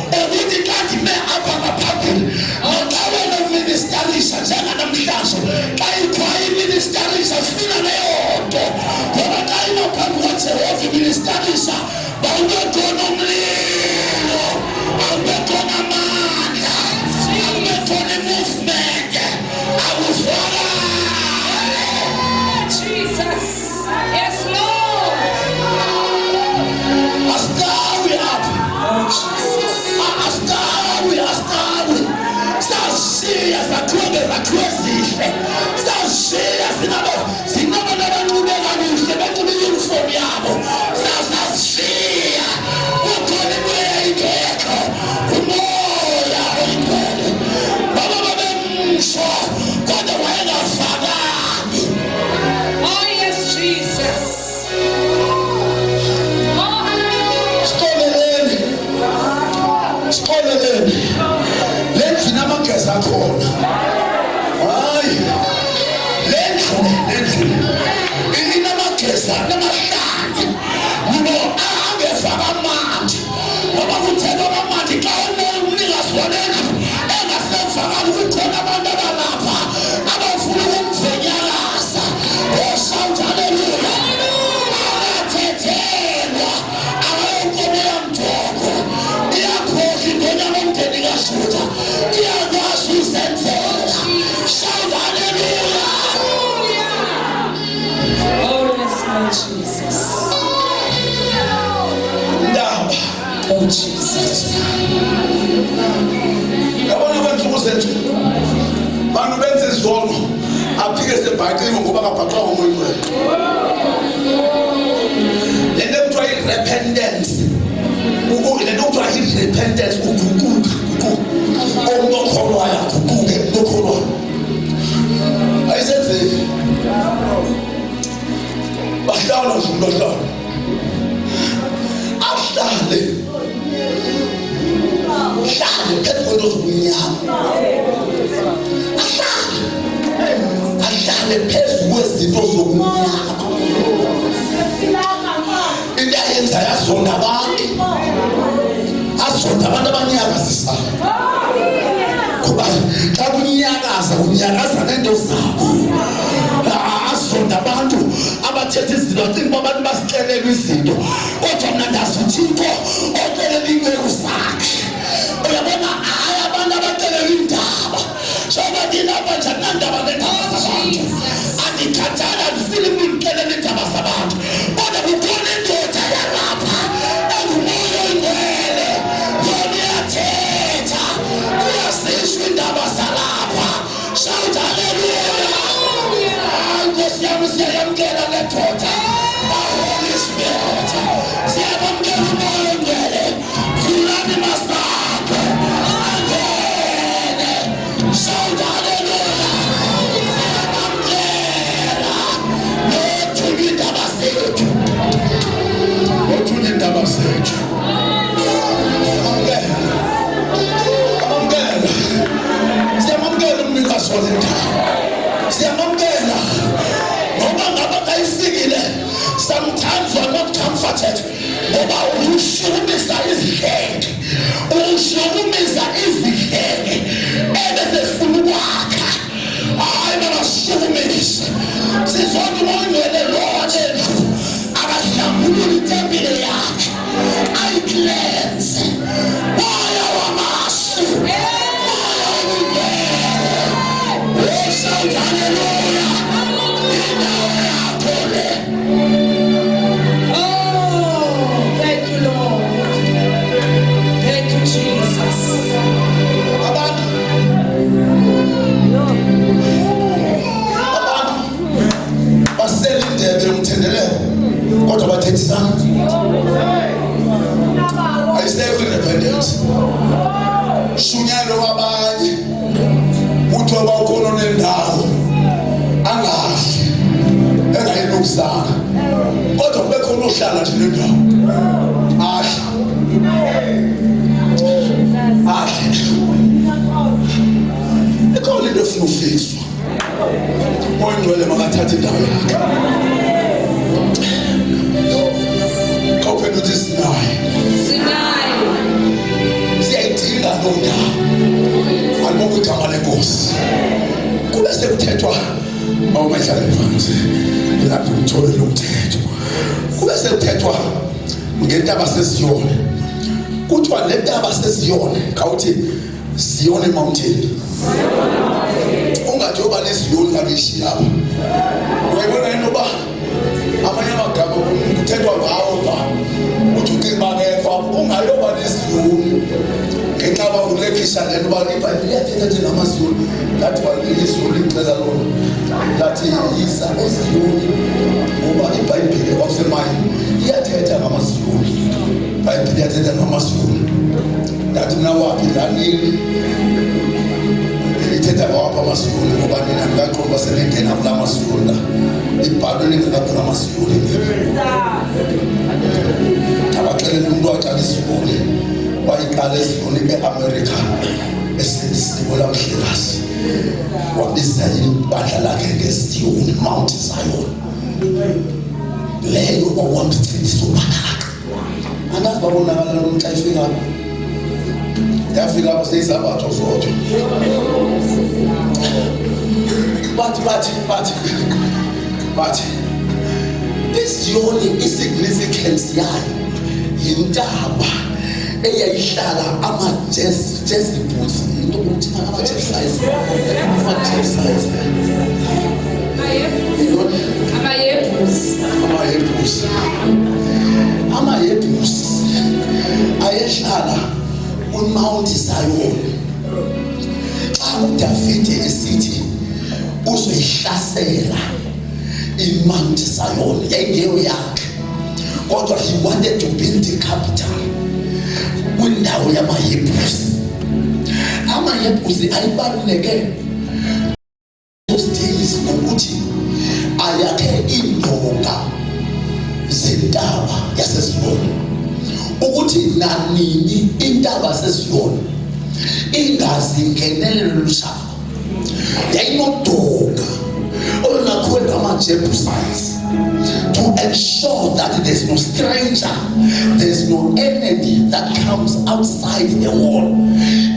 Ukuthi xa ndime apha ngaphambili noxa wena uministarisha njenganamhlanje, xa ikhwaya iministarisha fina leyo nto ngoba xa inaphambi kwaJehova iministarisha bawube khona umlilo, awube khona amandla, awube khona i-movement, awufakale. Jesus. Yes, Lord. Astawi apha, Oh, Jesus. astawi sashiya zakhiwe zihle, sashiya zinabo nabanqubeka kuhle benxibe iyunifomu yabo, sasashiya ukhona imoya ingekho, umoya oyingcwele baba babemsho kodwa wayengafakani. Oh, yes, Jesus. Oh, hallelujah. Siqoleleni lendlu namageza akhona, hayi lendlu inamageza namahlanje ngoba angefaka amanzi, ngoba kuthethwa amanzi xa umnikazi walendlu engasefakanga kukhona abantu abalapha abafuna ukumvenyakaza. Oh, shout hallelujah. Akathethelwa akayonkomo yamthoko, iyakhohlwa ingonyama omndeni kaJuda, iyakwazi uzenzela. Shout hallelujah. Oh, yes, Lord Jesus. Ndaba Oh, Jesus. yabona kwensuku zethu bantu benze izono aphike sebhaqile ngoba kabhaqwa ngomoya. Le nto ahlale phezu kwento zobumnyama, ahlale phezu kwezinto zobumnyama. Into ayenza yazonda abantu, azonda abantu abanyakazisayo. Kuba xa kunyakaza nento zabo. Azonda abantu abathetha izinto, acinga abantu basixelela izinto, kodwa mna ndazi uThixo oxelela inceku zakhe. Uyabona, hayi abantu abaxelela indaba, njengoba ndilapha nje andinandaba neendaba zabantu, andikhathali, andifuni ndixelela iindaba zabantu, kodwa kukhona indoda yalapha engumoya oyingcwele, yona iyathetha, iyazisho iindaba zalapha. Shout hallelujah. Nkosi yami, siyayamkela le ndoda, Holy Spirit, siyamkela umoya oyingcwele, vulani masango angene. Shout hallelujah. Siyamkela nothula iindaba zethu, nothula iindaba zethu. Amamkela, siyamamkela umnikazi wale ndawo, siyamamkela. Ngoba ngaba kayifikile, sometimes you are not comforted, ngoba ushukumisa izihlenge, ushukumisa izihlenge ebezifuna ukwakha. Hayi, makashukumise. Sizonke umoya oyingcwele Lord akahlambulule itempile yakhe, ayicleanse. Moya wamasu, moya oyingcwele. Oh, shout hallelujah. Oh, thank you, Lord. Thank you, Jesus. Abantu basele indebe yomthendeleko, kodwa bathethisana. Ayisekho independence. Shunyalo kwabanye, uthi wabawukhona nendawo angahle, engayilungisanga, kodwa kube khona ohlala nje nendawo. Ikhona into efuna ufiswa. Moya oyingcwele makathathe indawo yakhe. Khawuphendula uthi sinaye. Siyayidinga loo ndawo. Alibonge igama lenkosi. Kube sekuthethwa awumahlale phansi, lapho uthole lo mthetho. Kube sekuthethwa ngentaba seSiyoni. Kuthiwa le ntaba seSiyoni, khawuthi Siyoni mountain. Ungathi yoba neSiyoni kabishi lapha. Uyayibona into ba amanye amagama kuthethwa ngawo ba uthi ucinga ngekho, ungayoba neSiyoni ngenxa yoba ulekhisha lento ba iBhayibhile iyathetha nje ngamaSiyoni. Lathi balizulu ixesha lona, lathi yisa eSiyoni, ngoba iBhayibhile kwakusemayini iyathetha ngamaSiyoni. iBhayibhile iyathetha ngamaSiyoni. Lathi mna waphi lanini ithetha ngawaphi amaSiyoni, ngoba nina ngaqomba selengena kula maSiyoni la. Ibhalwe lingekaphi amaSiyoni. Abaxelela umuntu waqala iSiyoni, wayiqala eSiyoni eAmerica, esisiko lamhlekazi, wabiza ibandla lakhe ngeSiyoni, Mount Zion. Leyo okwahamba ithindisa uphakaka. Angazi babonakala lo xa ifika lapho. Yafika lapho seyisabatho zodwa. But iSiyoni, isignificance yayo yintaba eyayihlala ama-Jesuits, into ukuthi ama-Jesuits, ama-Hebrews ayehlala kuMount Zion. Xa uDavide esithi uzoyihlasela iMount Zion, yayingeyo yakhe, kodwa he wanted to build the capital kwindawo yamaHebrews. AmaHebrews ayibaluleke those days ngokuthi ayakhe indonga zentaba yaseSiyoni, ukuthi nanini intaba yaseSiyoni ingazi ingenelelo lushaka yayinodonga olunakholwa ama-Jebusites to ensure that there's no stranger, there's no enemy that comes outside the wall.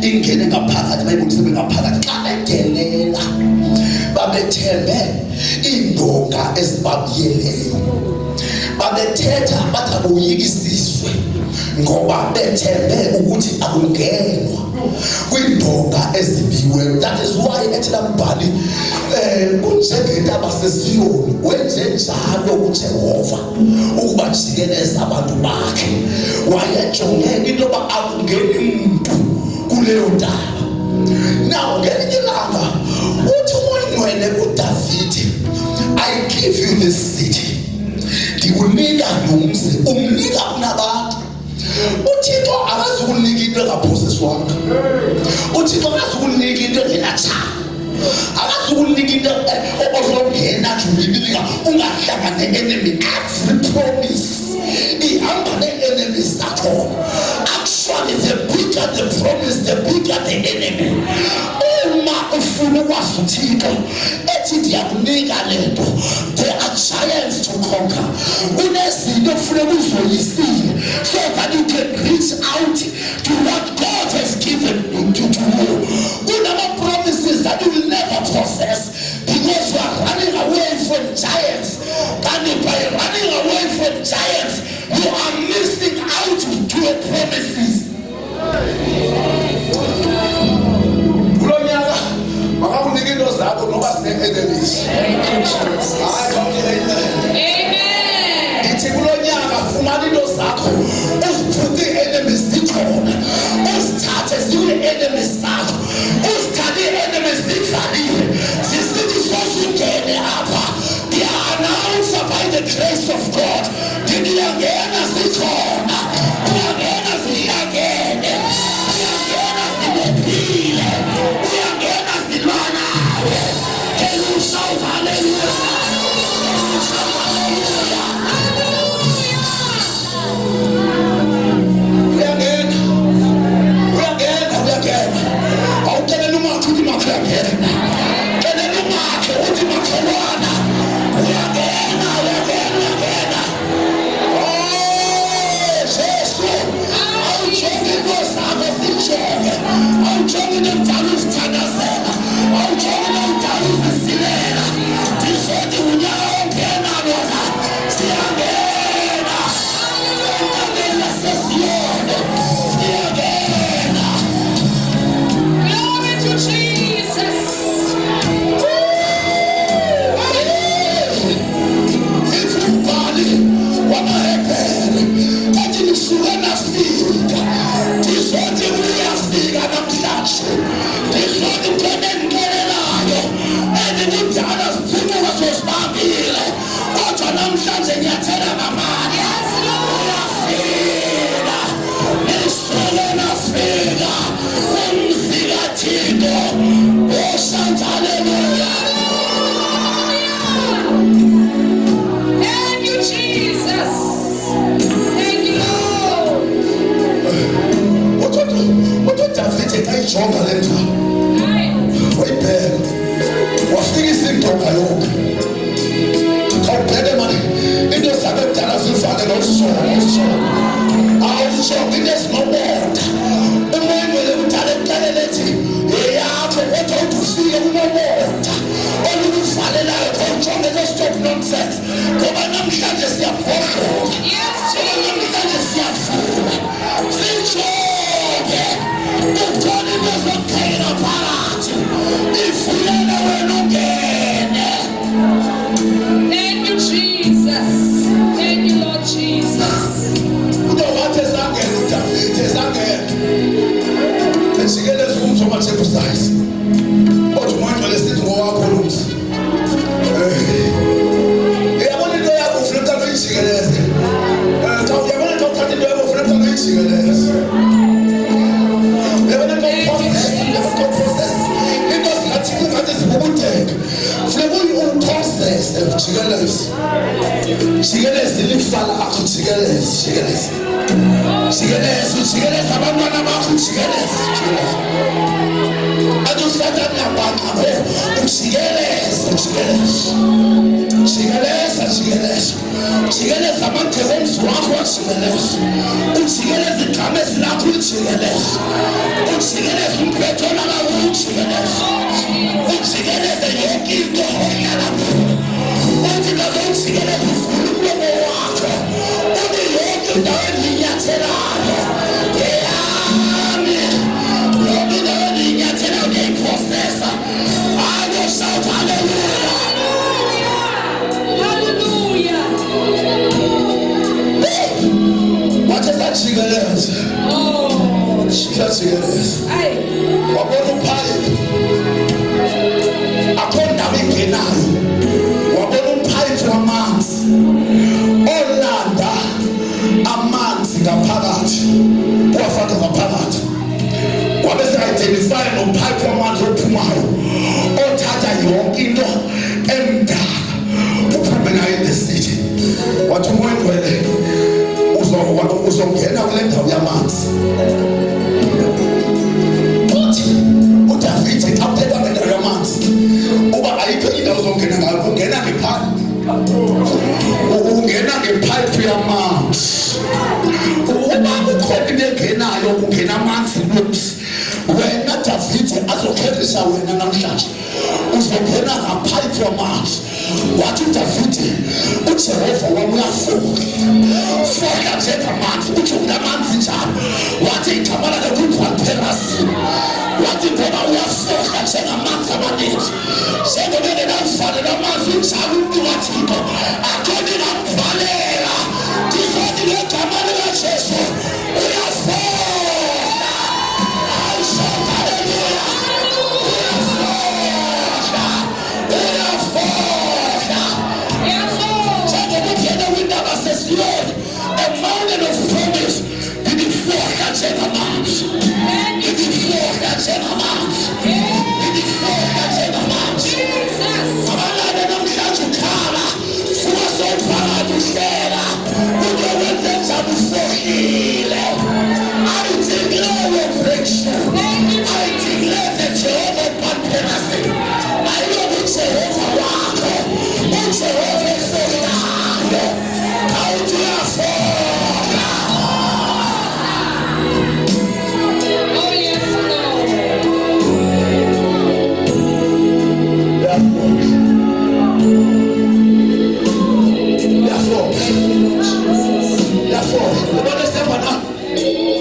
Ingene ngaphakathi bayibonise bengaphakathi xa bedelela babethembe indonga ezibabiyeleyo babethetha bathi akuyikisizwe ngoba bethembe ukuthi akungenwa kwindonga ezibiwe. That is why ethi lambhali kunjengentaba seSiyoni wenze njalo uJehova ukuba jikeleza abantu bakhe. Wayejonge into yoba akungeni muntu kuleyo ntaba. Now ngelinye ilanga uthi uMngcwele kuDavide, I give you this city, ndikunika nomzi, umnika kunabantu. uThixo akazukunika into engaphoseswanga. uThixo akazukunika into engenatshaba. akazukunika into ozongena jubilika ungahlangane enemy. Every promise ihamba ne-enemies zakho. Actually the bigger the promise, the bigger the enemy. Uma ufuna ukwazi uThixo ethi ndiyakunika lento, there are giants to conquer. Unezinto kufuneka uzoyisile so that you can reach out to what God has given to you. Unama promises that you will never possess because you are running away from giants. And by running away from giants, you are missing out to your promises. The grace of God. Did you again as the corner? Again as the again. Again as the appeal. Again as the runner. Can you shout hallelujah? Can you shout hallelujah? We again. We again. We again. I'll get a number to the market again. Get a number to the market. We again. I'm talking them Dallas Tanasena. I'm talking them Dallas Silena. This is the Unyana Penana. See again. Again, la session. See again. Glory to Jesus. If you body, what happened? I didn't see enough field. This is the this is the payment gelelayo endidala siphume wasosibambile kodwa namhlanje ngiyathela ngamani yafika isole nafika umzika Thixo oshanti haleluya. Thank you Jesus, thank you Lord. David ayijonga le nto wayibheka wafikisa indoda yonke. Khawubheke manje into zabedala zifane nosisho awusho there's no word. Umngcwele kudala ekuqaleni ethi eyakho kodwa udufike kunomonda olukuvalelayo khawujonge stop nonsense ngoba namhlanje siyaphoqoqa. Namhlanje siyafuna sijonge uthole nezokuthenga phakathi ifulele wena ungene. Thank you Jesus, thank you Lord Jesus. Udowathi esangena uDavide esangena esikeleza umthi wama-Jebusites kodwa uMngcwele sithi ngowakho lo mzi. Uyabona into yakho ufuna ukuthi uyijikeleze. Xa uyabona into uthatha into yakho ufuna ukuthi uyijikeleze. Jikelezi lifa lakho, jikelezi ujikeleza abantwana bakho, ujikeleza. Athi uSathane uyabhaqa jikeleza amagceke omzi wakho, ujikeleza igama ezilakho, ujikeleza umphethola kawo, ujikeleze yonke into ohlala kuyo. Uthi ngabe ujikeleza uvule umlomo wakho, uthi yonke indawo endiyinyathelayo eyami, yonke indawo endiyinyathelayo ndiyayiprosesa. I will shout hallelujah. Jikeleza. Oh, jikeleza. Wabona uphayiphi, akho ndawo ingenayo. Wabona uphayiphi wamanzi olanda amanzi ngaphakathi, uwafaka ngaphakathi. Wabe se-identify nophayiphi wamanzi ophumayo, othatha yonke into emdaka uphume ngayo in the city. Wathi umoya ogcwele uzongena kule ndawo yamanzi. Uthi uDavide xa uphela ngendawo yamanzi, uba ayikho indawo uzongena ngayo, ungena ngephayiphi yamanzi. Uba kukhona into engenayo, ungena amanzi nomsi. Wena Davide azokherisa wena namhlanje, uzongena ngaphayiphi yamanzi. Wathi uDavide, uJehova wami uyafoka njengamanzi, uthi unamanzi njalo. Wathi igama lakhe kungipherasini. Wathi ngoba uyafoka njengamanzi amaninzi, njengoba engenamvalela amanzi njalo umuntu kaThixo akhona inamvalela. Ndizothi ngegama likaJesu uyafoka. A mountain of promise. Idifoka njengamanzi. Abalala namhlanje ukhala, fuka sowuphakathi uhlela, uyowenza njani ufohlile. I declare your breakthrough. I declare that Jehovah Pamperasi. I know the Jehovah wakho, uJehova efohlayo. Out your phone. Oh yes, Lord. Therefore, the Bible says,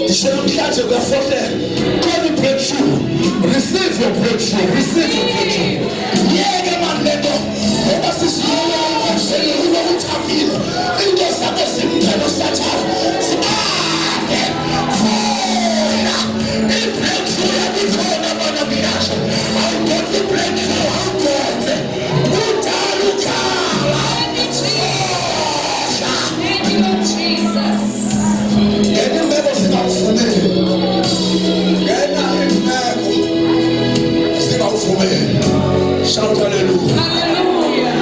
"You shall not catch your breakthrough. Call the breakthrough. Receive your breakthrough. Receive your breakthrough." Yeah, come on, Lego. What is this? Shout hallelujah. Hallelujah.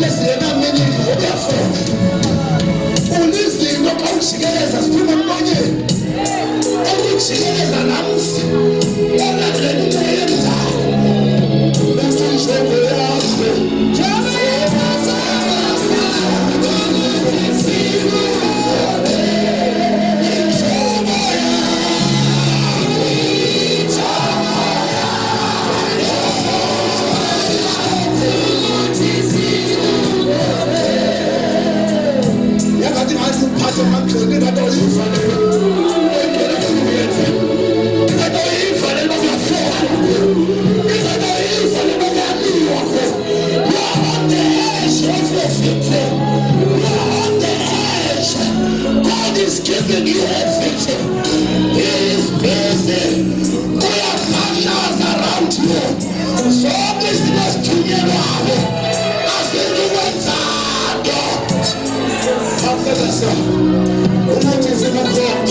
lesiyena meaning therefore ulizinto xa ujikeleza siphuma emlonyeni ukujikeleza namsi olandela into eyenzayo uthi injongo yakho God is giving you everything. He is busy. There are partners around you. So business to you as you went out. After the sun, what is in the court?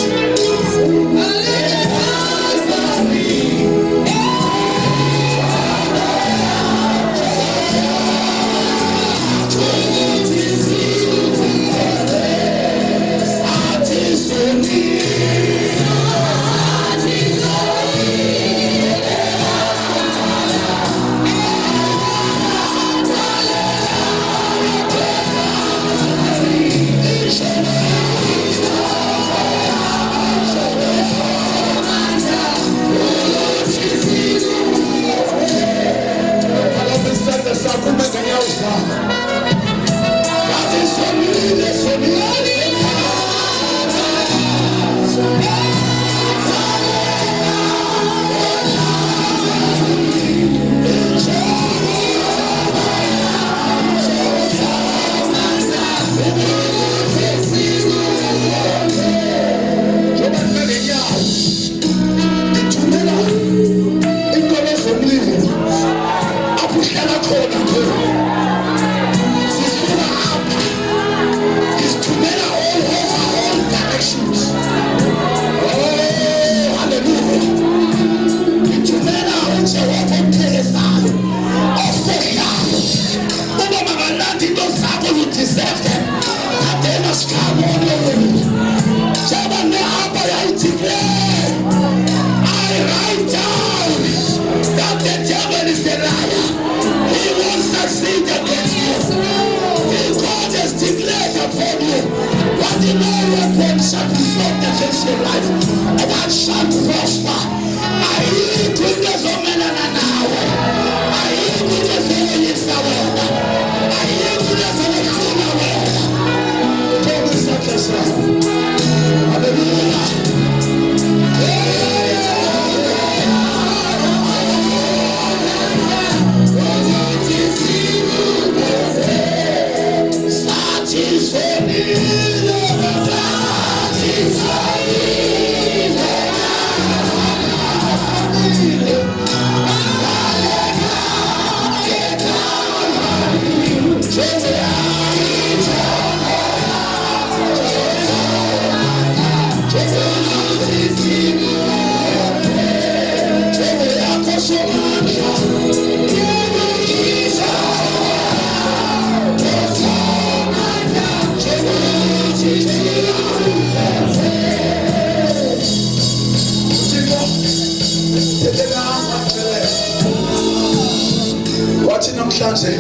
wathi namhlanje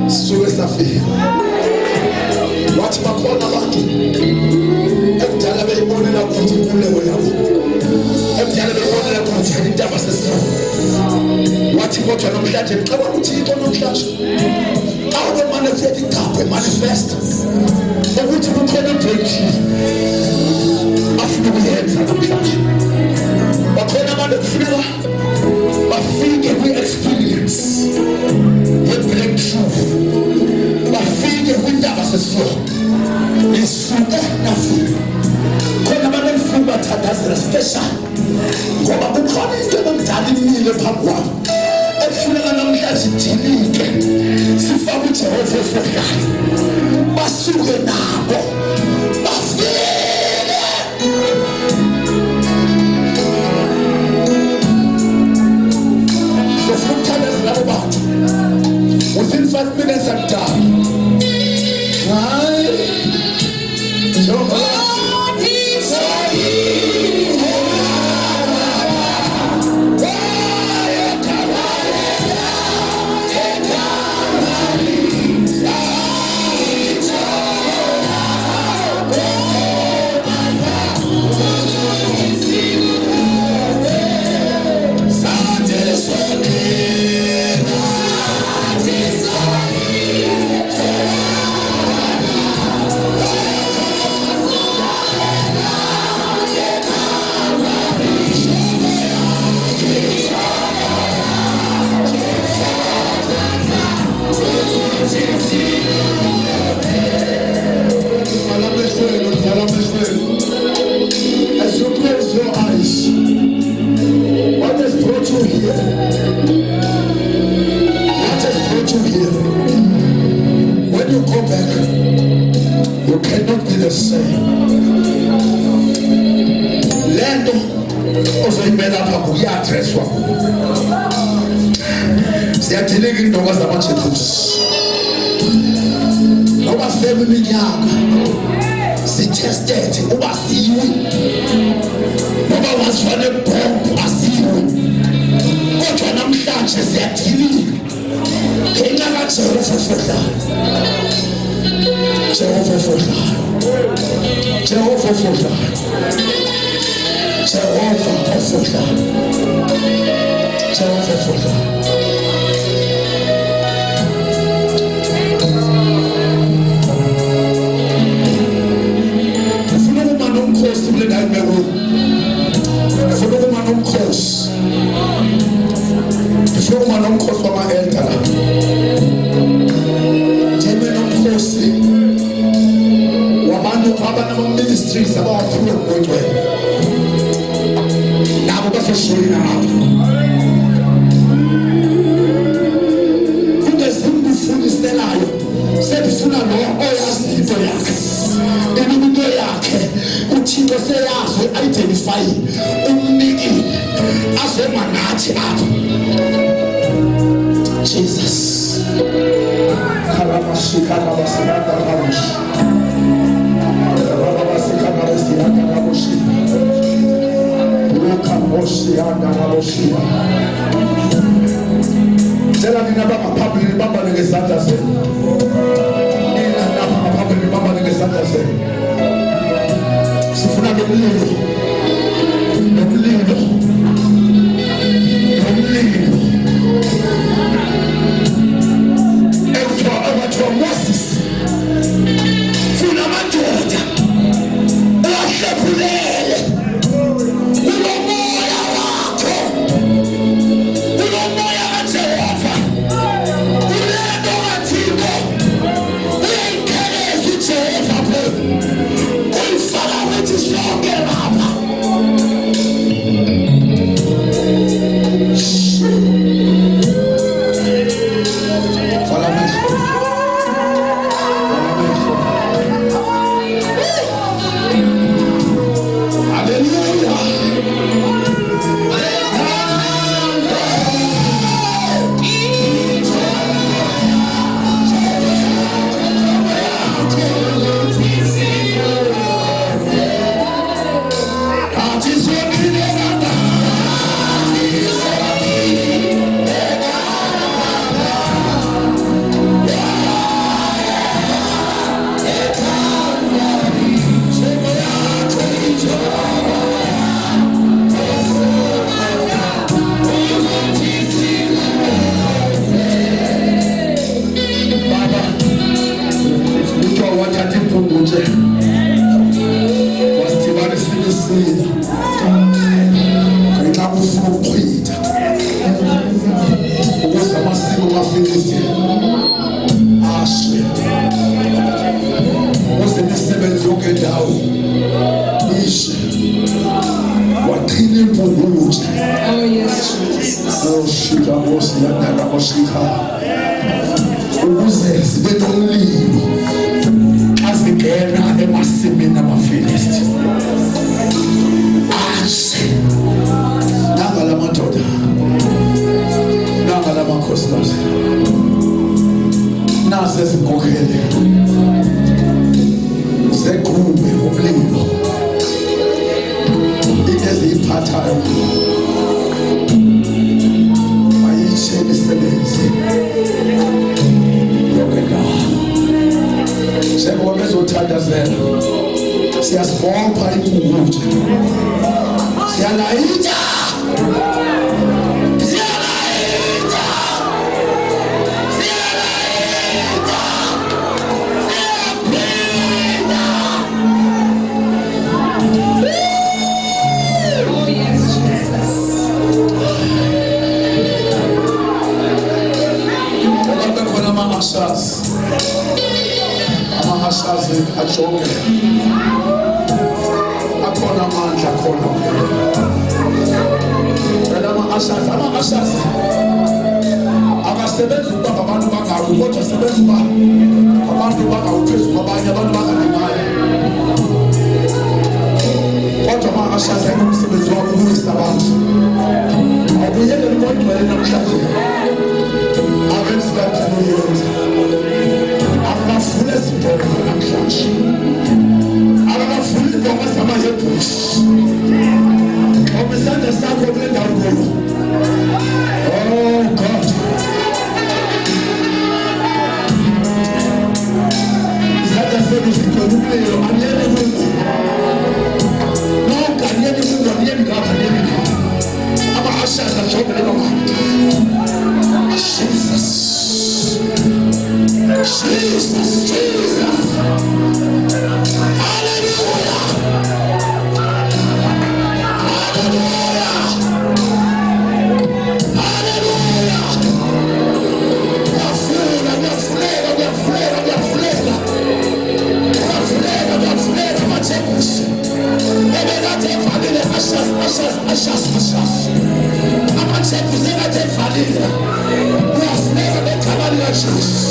sisuke safika wathi bakhona abantu ekudala beyibonela ukuthi inkululeko yabo ekudala beyibonela ukuthi intaba sesifo wathi kodwa namhlanje ngicabanga ukuthi into namhlanje awube manifest igaphe manifest ukuthi kukhona breakthrough afuna ukuyenza namhlanje bakhona abantu kufuneka bafike kwi-experience ye-breakthrough bafike kwindaba sesifo isuke nafika khona abantu efuna bathandazela special ngoba kukhona into ebomdala imile phambi kwabo efuneka namhlanje idilike sifake uJehova efikayo basuke nabo bafike within 5 minutes I'm done. Right? As you close your eyes, what has brought you here? What has brought you here? When you go back, you cannot be the same. Lendo ozoyimela apha kuyadreswa. Siyadilika iindoka zamaJebusi. Noba seminyaka sitested uba siwe. Noba wazifane bomb asiwe. Kodwa namhlanje siyadilika. Ngenxa kaJehova ofudlayo. Jehova ofudlayo. Jehova ofudlayo. Jehova ofudlayo. Jehova ofudlayo. Nomkhosi wama-elder la njengenomkhosi wabantu abanama-ministries abawaphiwe ngogcwele nabo bazoshayina ngapha kungesimbufuniselayo sendifuna lo oyazi into yakhe into yakhe uthixo seyazi identify umniki azoma nathi apha Jesus. Tell me about my public number in the Santa Say. My public number in the Santa Say. Sifuna nomlilo. Moses funa amadoda ahlephulele ulomoya wakho ulomoya kaJehova ulento kaThixo uyayikheleza uJehova uyifaka ukuthi sonke lapha ukuze sibe nomlilo azingena emasimini amaFilisti nanga la madoda nanga la makhosikazi nase ezinkokheli zeqhube umlilo into eziyiphathayo ayishe imisebenzi yonke ndawo njengoba bezothandazela siyasibopha impunguthe siyalayita Ama-ashes ajonge akhona amandla khona ama-ashes akasebenzi ukuba abantu bangawi kodwa asebenzi uba abantu bangawuphezu kwabanye abantu bangalimali kodwa ama-ashes ayinomsebenzi wabo ukulwisa abantu awubuyekela ukodwele namhlanje abenzibaphinoyenza abafuna izibongo namhlanje abafuna izibongo zamahebusi ngoba isandla sakho kule ndawo kuyo oh God isandla sakho sikhulumile anyele mungu nonke anyele mungu anyele ngapha anyele ngapha ama-ashes ajobele nobantu Jesus Jesus, Jesus. Hallelujah. Hallelujah. Hallelujah. Yafulela amathembusi. Ebekade evalile ashes. Amathembusi ekade evalile. Uyafuneka begama likaJesu.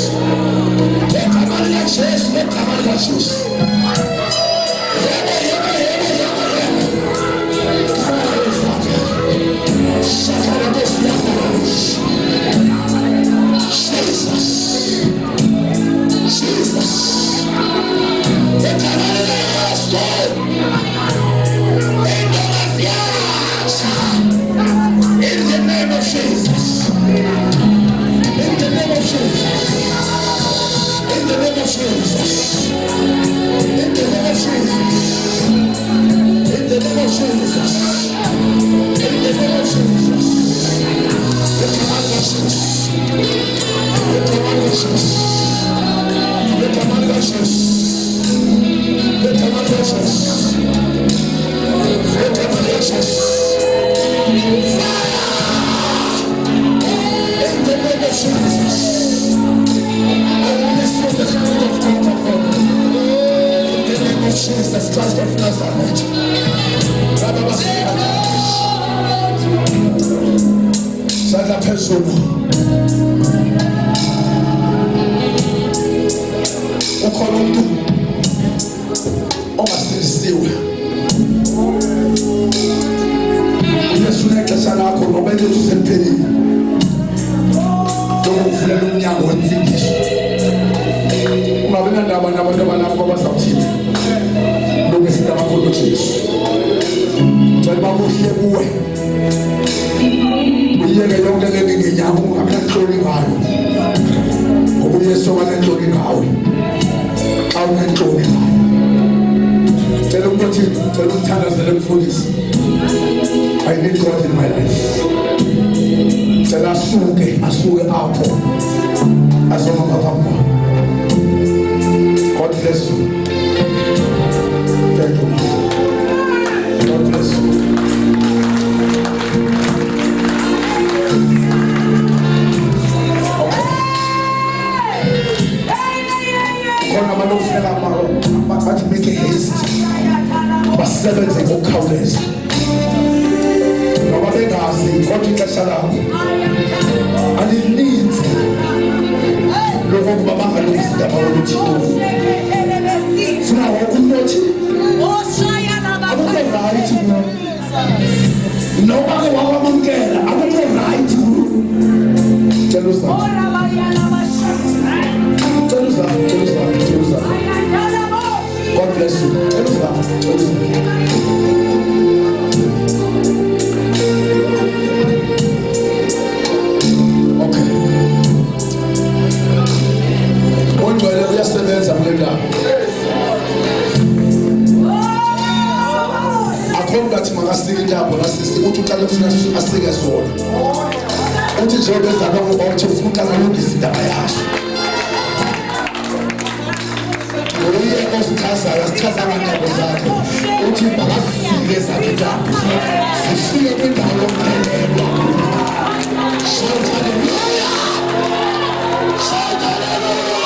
Jesus. In the name of Jesus. In the name of Jesus. In the name of Jesus. In the name of Jesus. In the name of Jesus. In the name of Jesus. The command of Jesus. The command of Jesus. The command of Jesus. The command of Jesus. The command of Jesus. Fire! In the name of Jesus. The Spirit of God upon you. In the name of Jesus Christ of Nazareth. Sandla phezulu. Ukhona umuntu ongasilisiwe. Uyesu nexesha lakho ngoba into usemphelile. Ukuvulela umnyango wemfundiso. Ungabe nandaba nabantu abalapho abazawuthini lokwesinto abakhona uJesu cela bakuhle kuwe uyeke yonke le ngenyama ungabe nenhloni ngayo ngoba uYesu wayenhloni ngawe xa unenhloni ngayo cela ukuthi cela umthandazele umfundisi I need God in my life cela asuke apho azoma phambi God bless you. Thank you. God bless you. Okay. Kona manofela but make a haste. Basebenze ngokukhawuleza. Ngoba bengazi kodwa ixesha lakho. And it needs lokho bangalungisa indaba yokuthi funa ukuthi akukho right noma ke wawamamkela akukho right cela usana uthi uqale ufuna asike zona uthi njengoba ezaba ngokuthi ufuna uqala ulungisa indaba yaso uye osichazayo asichaza ngandaba zakhe uthi makasifike zakhe indaba sifike kwindawo yokuphelelwa. Shout hallelujah! Shout hallelujah!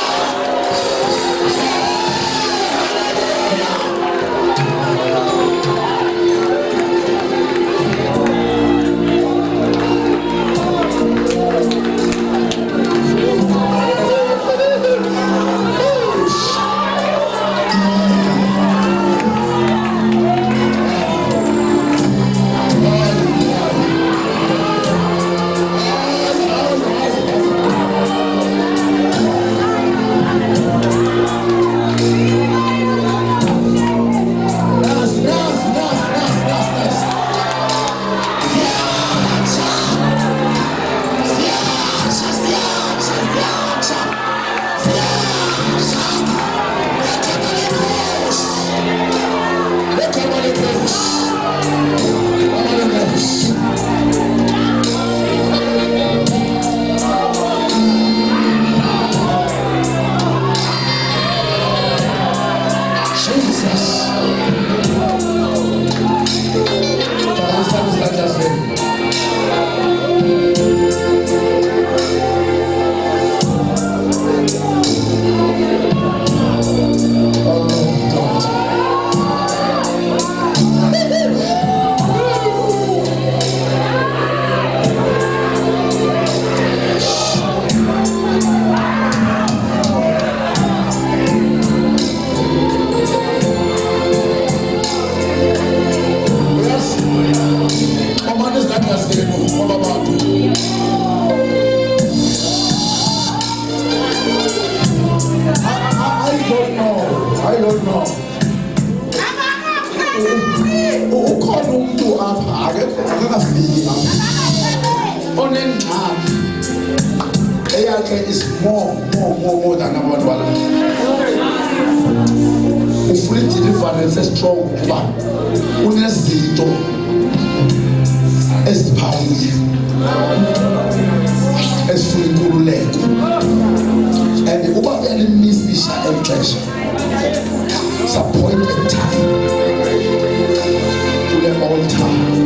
Is more than about one. Ufuna deliverance strong kuba unezinto eziphawule ezifuna inkululeko and uba uyalimisisha exesha appointed time to the altar.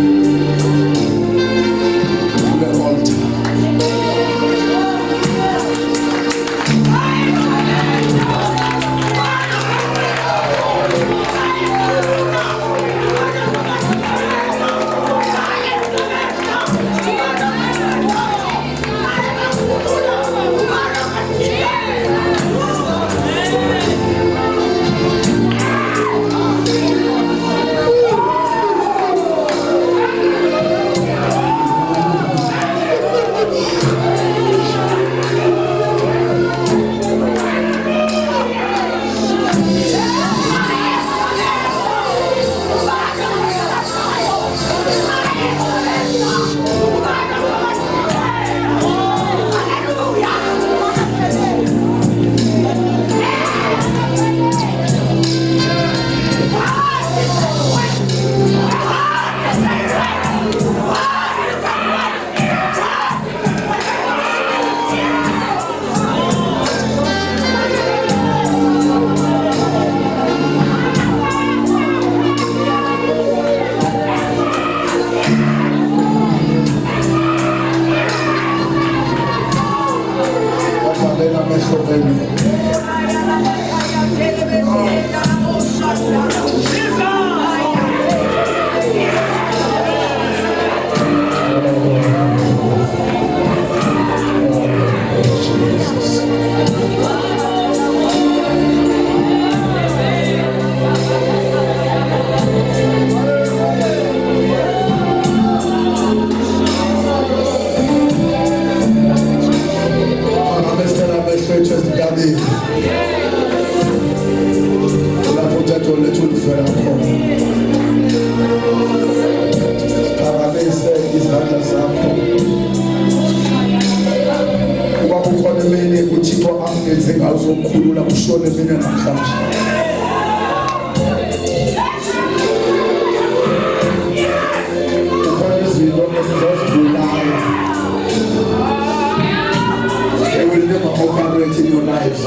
They will never operate in your life.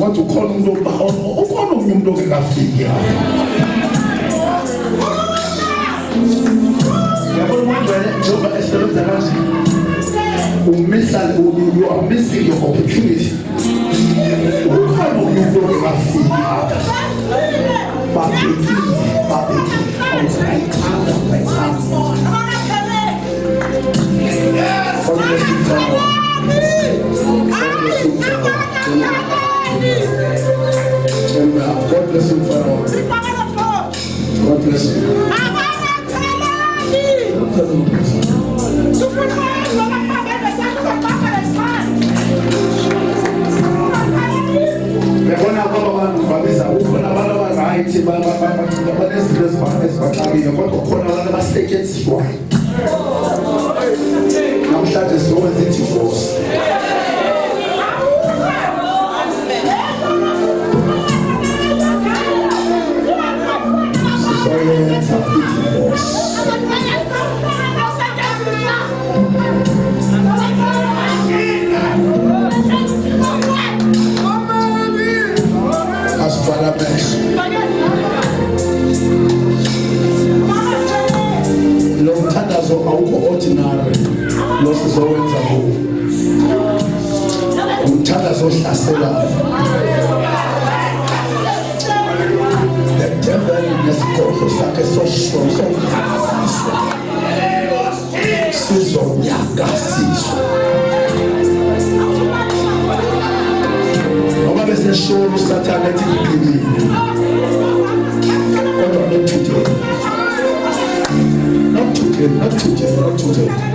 What to call him? You are missing your opportunity. God bless you, Father. God bless you. The devil is so strong, so not today.